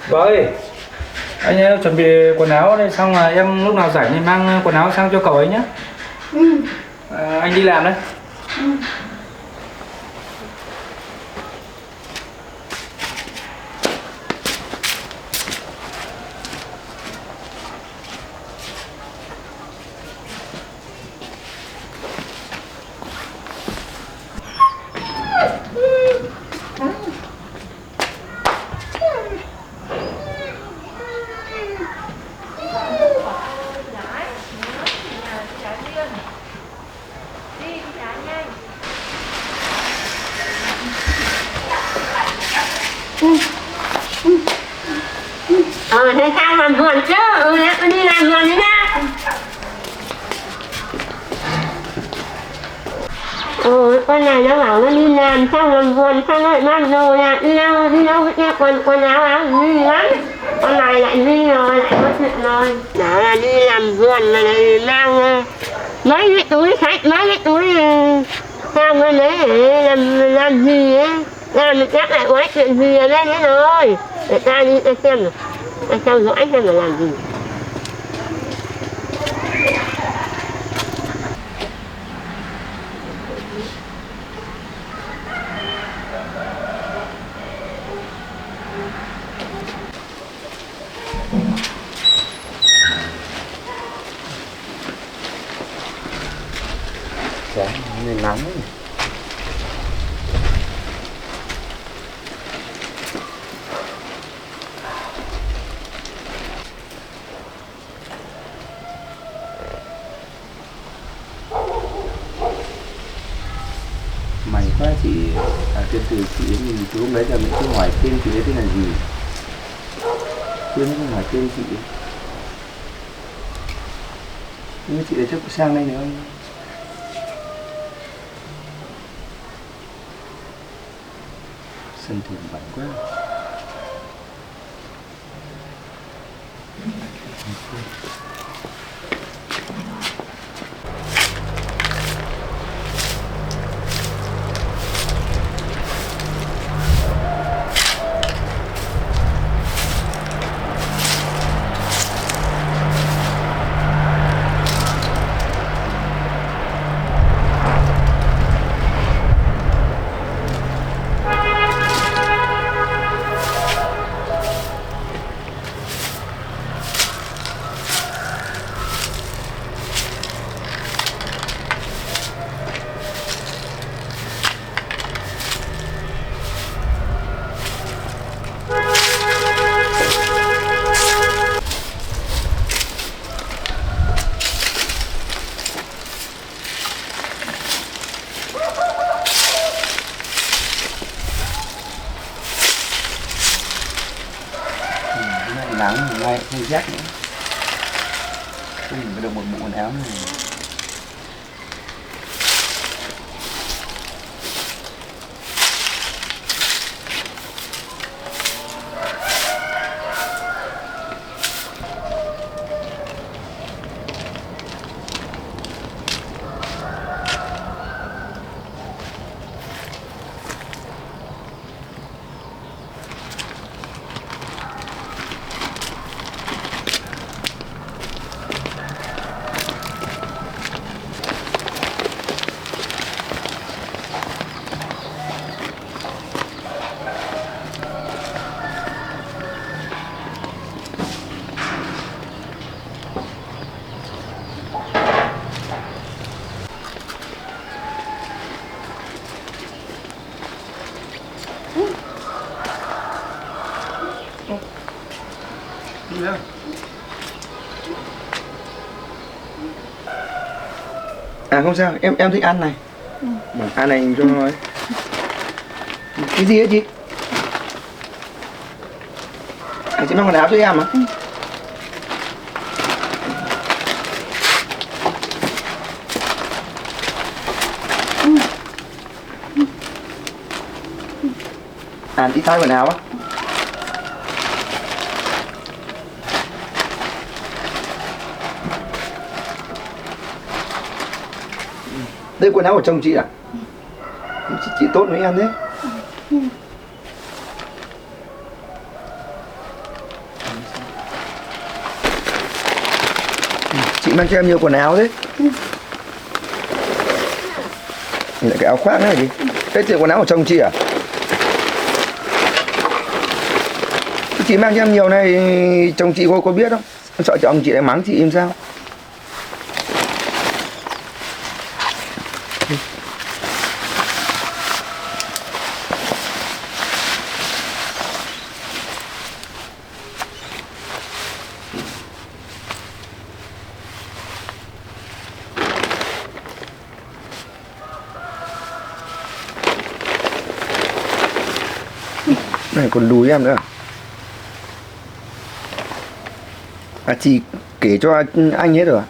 Vợ ơi, anh chuẩn bị quần áo đây xong là em lúc nào rảnh thì mang quần áo sang cho cậu ấy nhé. Anh đi làm đấy. Thế sao làm vườn chứ? Em đi làm vườn đi nha. Con này nó bảo nó đi làm xong làm vườn xong lại mang đồ nhà đi đâu cái quần áo áo gì lắm. Con này lại đi rồi, lại có chuyện rồi. Đó là đi làm vườn là mang mấy cái túi sách, mấy cái túi sang bên đấy để làm gì ấy. Làm chắc lại có chuyện gì ở đây nữa rồi. Để ta đi ta xem rồi. Ta theo dõi xem là làm gì. Sáng nên nắng ấy. May quá chị tiên từ chị ấy nhìn từ hôm đấy giờ mình cứ hỏi tên chị ấy tên là gì, quên không hỏi tên chị ấy. Nhưng chị ấy chắc có sang đây nữa không? Sân thượng bẩn quá. Nắng ngày không rét nữa. Được một bộ quần áo này. Đi đâu? À không sao, em thích ăn này. Ăn này cho nó ấy. Cái gì ấy chị? À, chị mang quần áo cho em à? À, đi thay quần áo á? Đây quần áo của chồng chị à? Chị tốt với em đấy. Chị mang cho em nhiều quần áo đấy. Lại cái áo khoác này gì? Cái quần áo của chồng chị à? Chị mang cho em nhiều này, chồng chị có biết không? Em sợ chồng chị lại mắng chị em sao? Này còn đùi em nữa. À chị kể cho anh hết rồi à?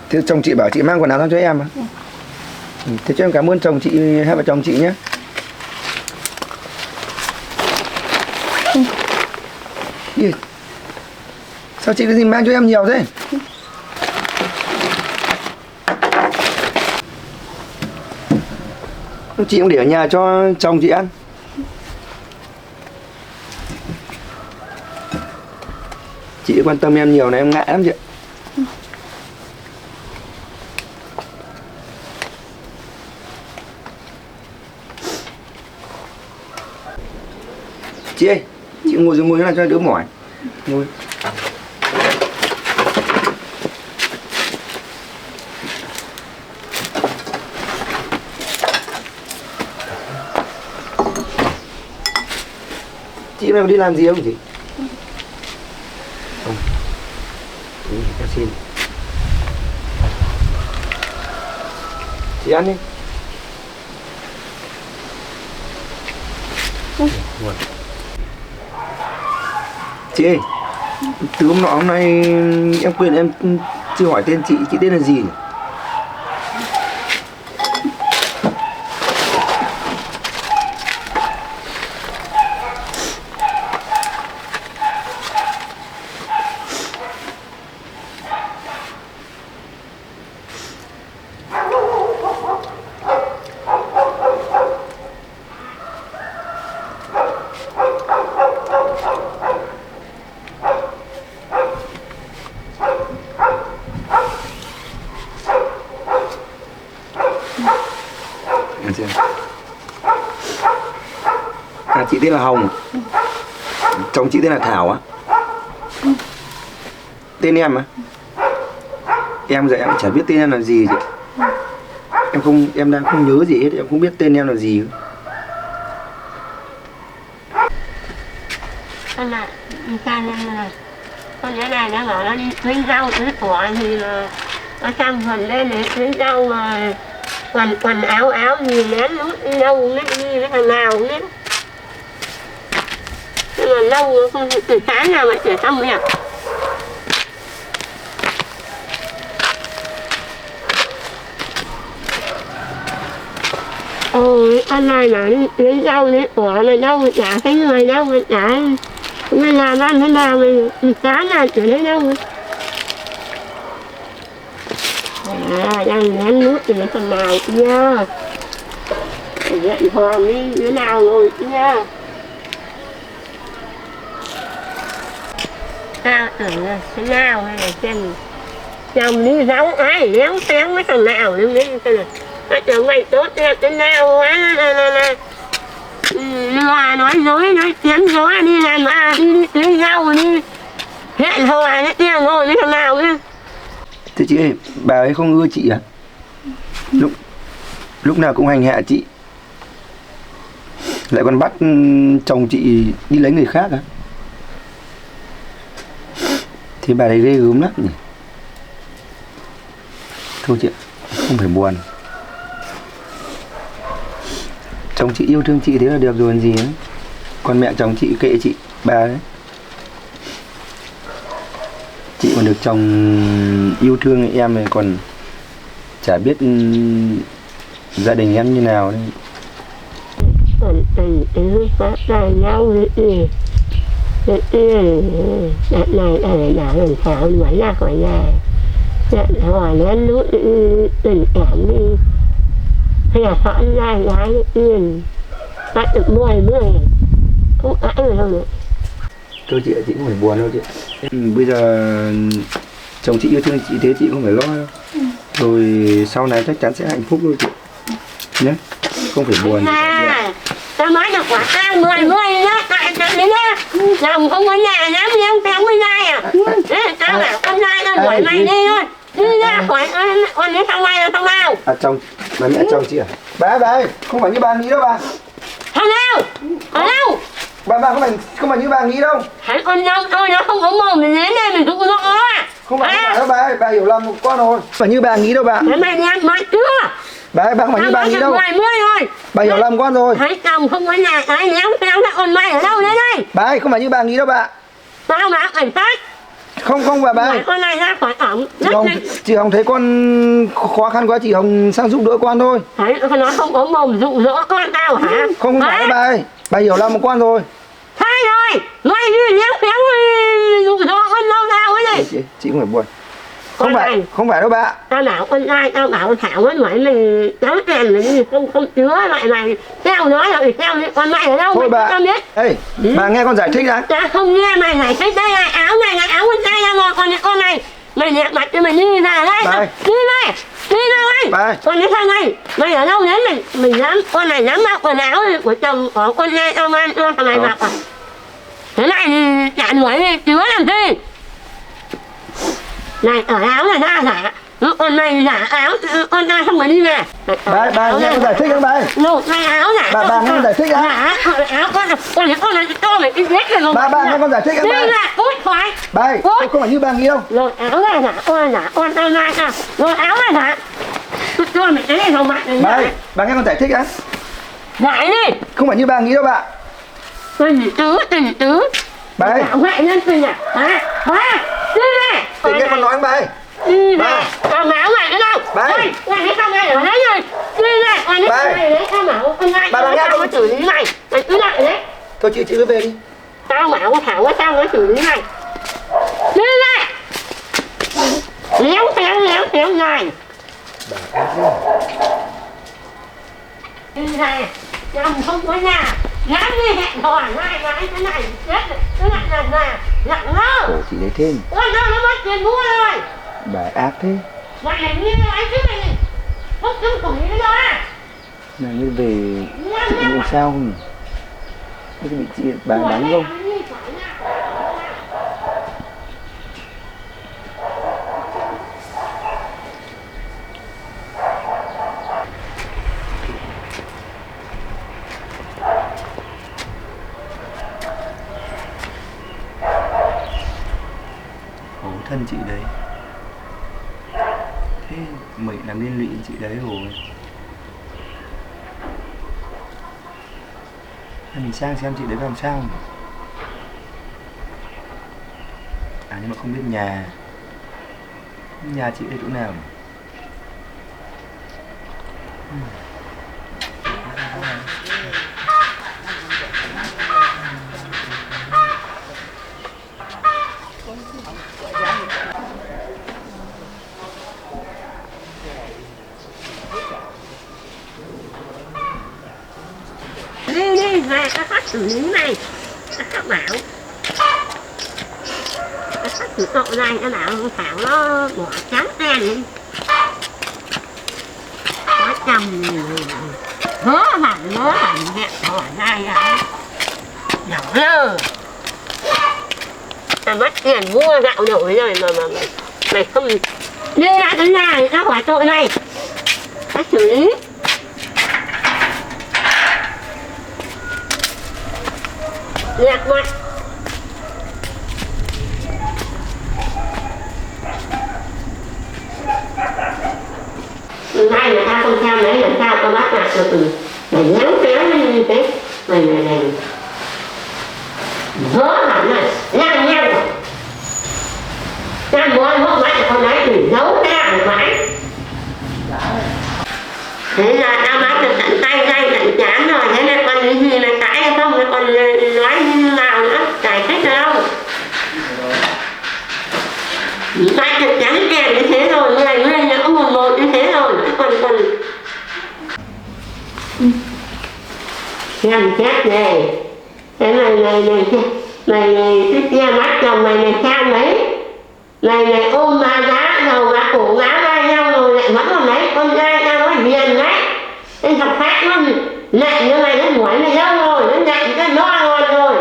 Thế chồng chị bảo chị mang quần áo sang cho em à? Thế cho em cảm ơn chồng chị, hai vợ chồng chị nhé. Gì? Sao chị cái gì mang cho em nhiều thế? Chị cũng để ở nhà cho chồng chị ăn. Chị quan tâm em nhiều này em ngại lắm chị ạ. Chị ơi, chị ngồi thế này cho đỡ mỏi. Ngồi. Chị này đi làm gì không chị? Không. Em xin. Chị ăn đi. Chị ơi, từ hôm nay em quên em chưa hỏi tên chị tên là gì nhỉ? À, chị tên là Hồng. Chồng chị tên là Thảo á. Tên em á? Em giờ em chả biết tên em là gì chị. Em đang không nhớ gì hết, em không biết tên em là gì. Con này, con này nó bảo nó đi lấy rau lấy quả thì nó sang phần lên để lấy rau mà quần áo gì lén lút đi đâu đi thằng nào cũng biết. Nhưng mà lâu không từ sáng nào mà trở xong nhỉ? ôi anh này là lấy đâu lấy của mày đâu mà trả cái người đâu mà trả mày làm ăn thế nào mày chán là chỉ lấy đâu đang nén nước thì nó phần nào nha vậy hòm đi thế nào rồi nha sao tưởng là thế nào hay là xem chồng đi giáo ai léo xéo mấy thằng nào đi xem này nó tưởng mày tốt đẹp thế nào quá là nói dối nói chém gió đi làm đi lấy nhau đi hẹn hò đấy kia ngồi với thằng nào ấy. Thế chị ơi, bà ấy không ưa chị à? Lúc nào cũng hành hạ chị, lại còn bắt chồng chị đi lấy người khác à? Thì bà ấy ghê gớm lắm nhỉ. Thôi chị ạ, không phải buồn. Chồng chị yêu thương chị thế là được rồi còn gì nữa. Còn mẹ chồng chị kệ chị, bà đấy. Chị còn được chồng yêu thương em này còn chả biết gia đình em như nào đấy. Nhau này đã làm sao mới ra khỏi nhà hỏi lên nút tình cảm đi hay là họ ra gái tiền bắt được 10 không ái rồi đâu nữa. Thôi chị ạ, chị không phải buồn đâu chị. Bây giờ chồng chị yêu thương chị thế chị không phải lo đâu. Rồi sau này chắc chắn sẽ hạnh phúc thôi chị nhé, không phải buồn. Tao nói được quả tao 10 nhá, tại trận đấy nhá, lòng không có nhà lắm nhưng tao mới ra à. Tao bảo con ra tao đuổi mày đi thôi, đi ra khỏi con đến thằng mày là thằng nào? À chồng, bà mẹ chồng chị à? Bà ơi, không phải như bà nghĩ đâu bà. Thằng nào? Ở đâu? Bà không phải như bà nghĩ đâu. Hắn con đâu thôi nó không có mồm mình đến đây mình cũng có nó à. Không phải đâu bà ơi, bà hiểu lầm một con rồi. Không phải như bà nghĩ đâu bà. Thế mày nhắc mặt chưa? Bà ơi, bà không phải như bà nghĩ đâu. 20 thôi. Bà hiểu lầm con rồi. Thấy chồng không có nhà cái léo léo lại còn mày ở đâu đấy đây? Bà ơi, không phải như bà nghĩ đâu bà. Tao bảo cảnh sát. Không bà ơi. Con này ra khỏi ổng. Chị Hồng thấy con khó khăn quá chị Hồng sang giúp đỡ con thôi. Thấy nó không có mồm dụ dỗ con tao hả? Không phải đâu bà ơi. Bà hiểu lầm một con rồi. Sai rồi. Mày đi léo léo dụ dỗ con đâu tao ấy gì? Chị không phải buồn. Không phải đâu bà. Tao bảo con trai, tao bảo con Thảo vẫn nói mình cháu tiền mình không chứa lại này theo nó rồi theo con mày ở đâu thôi mày bà. biết. Ê, bà nghe con giải thích đã. Ta không nghe mày giải thích đây là áo này là áo con trai ra rồi còn con này mày nhẹ mặt cho mày đi ra đây đi ra đây còn cái thằng này mày ở đâu đến mình dám con này dám mặc quần áo của chồng của con nghe tao mang cho thằng này mặc à thế này thì chả đuổi đi chứa làm gì này ở áo này ra hả con này giả áo con ta không phải đi về bà nghe con giải thích không bà? lột này áo giả bà nghe con giải thích á? áo con này cho mày đi biết rồi bà nghe con giải thích không bà? đi ra cút khỏi bà ơi, không phải như bà nghĩ đâu. lột áo này giả con ta này à lột áo này hả cho mày cái này không mặt này bà ơi, bà nghe con giải thích á? giải đi không phải như bà nghĩ đâu bà. tình tứ bà ơi bảo vệ nhân tình à hả đi đi thì nghe con nói không bà ơi? đi ra con áo này cái đâu bà ơi cái thằng này ở đấy rồi đi ra con này đấy tao bảo con này bà nghe có xử lý này mày cứ lại đấy thôi chị cứ về đi. tao bảo con Thảo tao có xử lý này đi ra léo xéo này đi ra chồng không có nhà dám đi hẹn hò ngay cái này chết cái này là lặng ngơ Chị lấy thêm. ôi đâu nó mất tiền mua rồi Bà ác thế. mày như ấy chứ mày không cưng củng như đó à Này như về chị làm sao không? Cái bị chị bà đánh không? Khổ thân chị đấy. Thế mình làm liên lụy chị đấy rồi. Thế mình sang xem chị đấy làm sao nhỉ? À nhưng mà không biết nhà chị ở chỗ nào nhỉ? xử lý này các bảo các chủ tội này các bảo Thảo nó bỏ trắng đen đi có chồng hứa hẳn hẹn hỏi này à nhỏ lơ mất tiền mua gạo nổi rồi mà mày không đi ra cái nhà thì tao hỏi tội này tao xử lý đẹp mặt nay người ta không theo đấy làm sao tao bắt nạt được mày nhéo kéo như thế mày hứa hẳn này nhang nhang ra mỗi hốt mắt con đấy thì giấu ra một mãi thế là tao bắt được tận tay tay tận chán rồi thế nên con cái gì là cãi hay không thì còn nói như nào nữa giải thích đâu tay được chán kèm như thế rồi người nó cũng một như thế rồi còn xem xét này thế này cái kia mắt chồng mày sang đấy này ôm ba giá đầu ba cổ giá vai nhau rồi lại vẫn còn đấy con trai tao nói hiền đấy cái thằng khác nó lạnh như này nó đuổi mày đâu rồi nó lạnh cái no rồi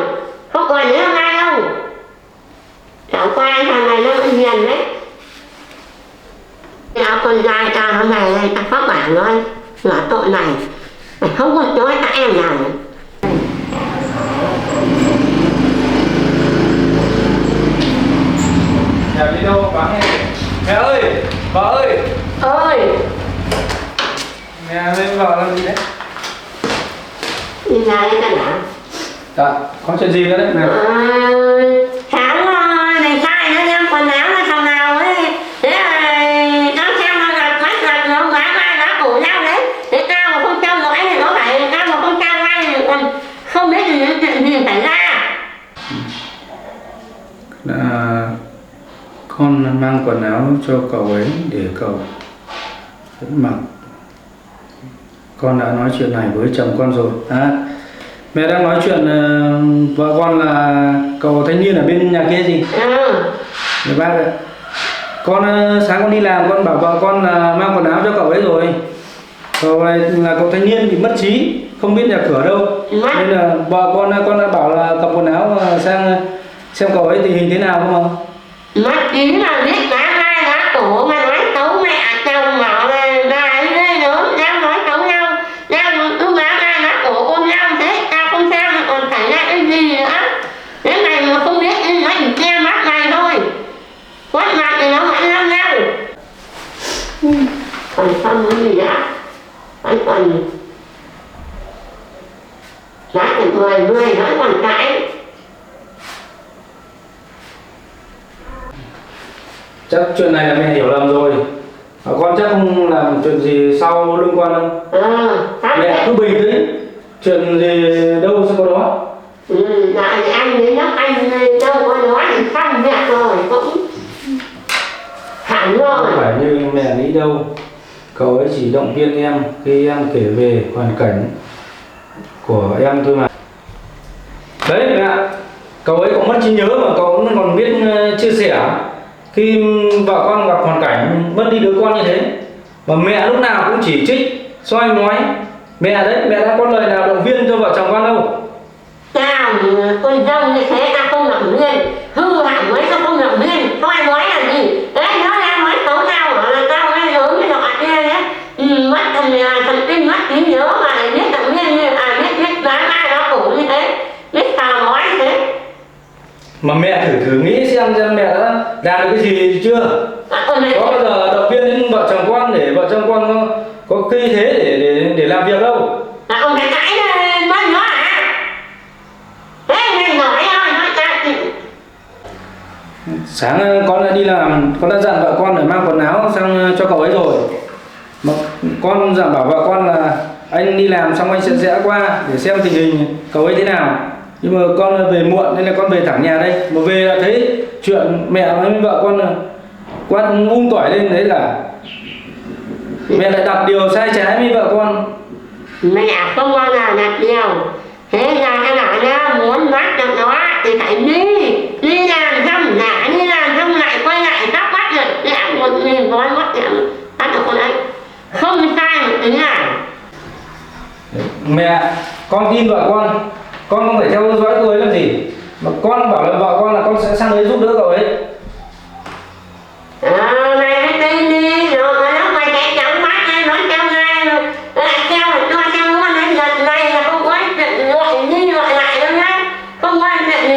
không còn nữa hôm nay đâu chẳng qua thằng này nó cũng hiền đấy tao con trai tao hôm nay đây tao phát bản nói là tội này mày không có chối các em nào Nhà đi đâu bà nghe? Mẹ ơi! Bà ơi! ơi Mẹ lên vào làm gì đấy? đi ra đây cái nào Dạ, có chuyện gì nữa đấy mẹ? sáng này sai nó đem quần áo nó thằng nào ấy thế là nó xem nó gặp mắt gặp nó má vai nó cổ nhau đấy thế tao mà không trao nói thì nó phải tao mà không trao ngay thì còn không biết gì chuyện gì xảy ra Là con mang quần áo cho cậu ấy để cậu mặc. Con đã nói chuyện này với chồng con rồi. Mẹ đang nói chuyện vợ con là cậu thanh niên ở bên nhà kia gì? Người bác ạ. Con sáng con đi làm con bảo vợ con là mang quần áo cho cậu ấy rồi. Cậu này là cậu thanh niên bị mất trí, không biết nhà cửa đâu. Nên là vợ con đã bảo là cầm quần áo sang xem cậu ấy tình hình thế nào không ạ? mất trí là biết cả hai lá cổ mà nói xấu mẹ chồng bảo là ấy đây nữa đang nói xấu nhau đang cứ má hai lá cổ ôm nhau thế tao không xem mà còn xảy ra cái gì nữa thế này mà không biết nó chỉ che mắt này thôi quát mặt thì nó vẫn lắm nhau còn không cái gì nữa còn giá từ 10 nó còn cãi Chắc chuyện này là mẹ hiểu lầm rồi. Con chắc không làm chuyện gì sau lưng con đâu. Mẹ cứ bình tĩnh. Chuyện gì đâu sẽ có đó. Thì anh đến lúc anh đâu có nói thì xong việc rồi cũng hẳn rồi. Không phải như mẹ nghĩ đâu. Cậu ấy chỉ động viên em khi em kể về hoàn cảnh của em thôi mà. Đấy mẹ ạ. Cậu ấy cũng mất trí nhớ mà cậu cũng còn biết chia sẻ. Khi vợ con gặp hoàn cảnh mất đi đứa con như thế mà mẹ lúc nào cũng chỉ trích soi mói mẹ đấy, mẹ đã có lời nào động viên cho vợ chồng con đâu. Tao con dâu như thế tao không động viên hư hỏng mấy tao không động viên soi mói là gì đấy nó đang nói xấu tao bảo là tao hay lớn cái nọ kia đấy mất thần kinh mất trí nhớ mà lại biết động viên như biết nói ai nó cổ như thế biết sao nói như thế Mà mẹ thử nghĩ xem mẹ đã làm được cái gì chưa? Có bao giờ động viên đến vợ chồng con để vợ chồng con có khí thế để làm việc đâu? Ông phải cãi nói nó à? Thế mày nói thôi, nói ta chịu. Sáng con đã đi làm, con đã dặn vợ con để mang quần áo sang cho cậu ấy rồi. Mà con dặn bảo vợ con là anh đi làm xong anh sẽ qua để xem tình hình cậu ấy thế nào. Nhưng mà con về muộn nên là con về thẳng nhà đây. Mà về là thấy chuyện mẹ với vợ con tỏi lên đấy là mẹ lại đặt điều sai trái với vợ con. Mẹ không bao giờ đặt điều. Thế là cái bảo nha, muốn bắt được nó thì phải đi làm xong lại, đi làm xong lại quay lại sắp bắt được kẹo 1.000 gói mất kẹo bắt được con ấy, không sai một tí nào. Mẹ, con tin vợ con không phải theo dõi cô ấy làm gì, mà con bảo là vợ con là con sẽ sang đấy giúp đỡ cậu ấy. Mày mới tin đi, rồi nó mày chạy chẳng mắt hay nói theo ngay rồi lại theo rồi cho theo nó nói giật này là không có chuyện gọi đi gọi lại đâu nhá, không có chuyện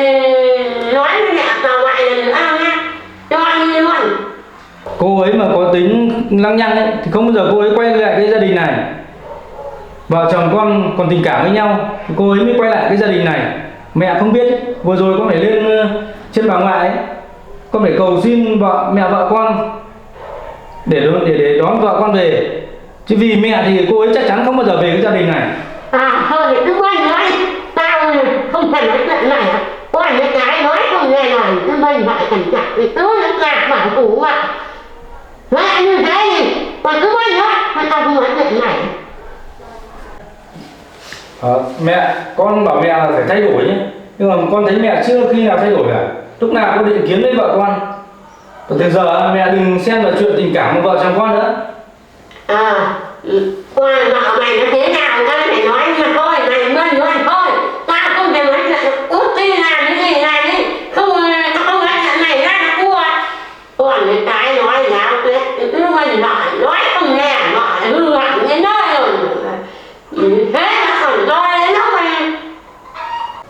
nói với mẹ vào ngoại lần nữa đâu nhá, cho anh đi luôn. Cô ấy mà có tính lăng nhăng ấy thì không bao giờ cô ấy quay lại cái gia đình này. Vợ chồng con còn tình cảm với nhau thì cô ấy mới quay lại cái gia đình này. Mẹ không biết, vừa rồi con phải lên trên bà ngoại ấy, con phải cầu xin mẹ vợ con để đón vợ con về, chứ vì mẹ thì cô ấy chắc chắn không bao giờ về cái gia đình này. Thôi thì cứ quên nói, tao không cần nói chuyện này, còn những cái nói không nghe lời, cứ mình phải cảnh giác vì cứ những gạt bảo thủ mà lại như thế thì còn cứ quên nói, mà tao không nói chuyện này. Mẹ, con bảo mẹ là phải thay đổi nhé, nhưng mà con thấy mẹ chưa khi nào thay đổi cả, lúc nào con định kiếm lấy vợ con. Từ giờ mẹ đừng xem là chuyện tình cảm của vợ chồng con nữa. Con vợ mày nó thế nào tao phải nói, mà thôi mày mân luôn thôi, tao không thể nói chuyện út đi làm cái gì này đi, không nói chuyện này ra là cua. Còn cái nói giáo tuyết cứ mình nói không nghe, gọi hư hỏng cái nơi rồi thế mà còn coi đến nó mày.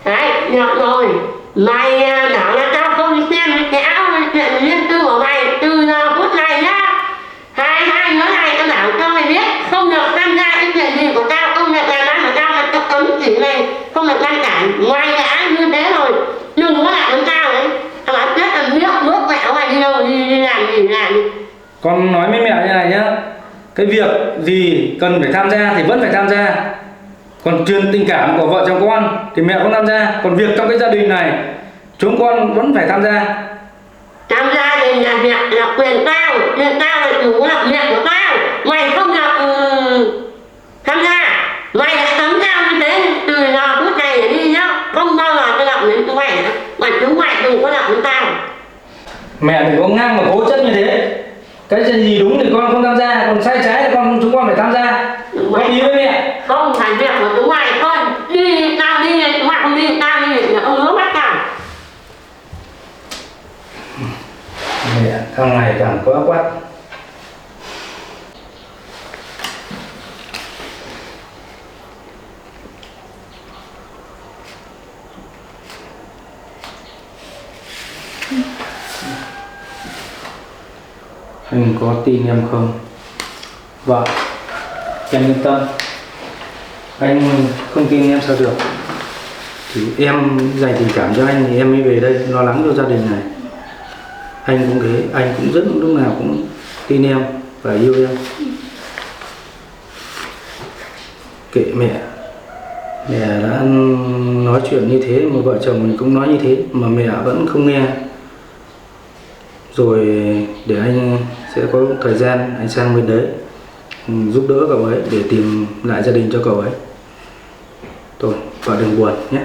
Đấy, được rồi, mày bảo là tao không xem cái áo chuyện riêng tư của mày từ giờ phút này nhá. Hai đứa này tao bảo cho mày biết, không được tham gia cái chuyện gì của tao, không được làm ăn của tao, mà tao cấm chỉ mày không được ngăn cản. Mày đã như thế rồi, đừng có lại với tao đấy. Tao bảo chết là nước mẹ mày đi đâu, đi làm gì làm đi. Con nói với mẹ như này nhá, cái việc gì cần phải tham gia thì vẫn phải tham gia. Còn chuyện tình cảm của vợ chồng con thì mẹ không tham gia. Còn việc trong cái gia đình này chúng con vẫn phải tham gia. Tham gia thì là việc là quyền tao là chủ là việc của tao. Mày không được tham gia, mày đã cấm tao như thế từ giờ phút này để đi nhá. Không bao giờ tao động đến chúng mày nữa, mà chúng mày đừng có động đến tao. Mẹ đừng có ngang mà cố chấp như thế. Cái gì đúng thì con không tham gia, còn sai trái thì chúng con phải tham gia. Có ý với mẹ. Không phải việc của chúng mày thôi. Đi tao đi, chúng mày không đi, tao đi thì ông hứa bắt tao. Mẹ càng ngày càng quá quát. Anh có tin em không? Vâng, em yên tâm. Anh không tin em sao được. Thì em dành tình cảm cho anh thì em mới về đây lo lắng cho gia đình này. Anh cũng thế, anh cũng rất lúc nào cũng tin em và yêu em. Kệ mẹ. Mẹ đã nói chuyện như thế mà vợ chồng mình cũng nói như thế mà mẹ vẫn không nghe. Rồi để anh sẽ có thời gian anh sang bên đấy giúp đỡ cậu ấy để tìm lại gia đình cho cậu ấy. Thôi, vợ đừng buồn nhé.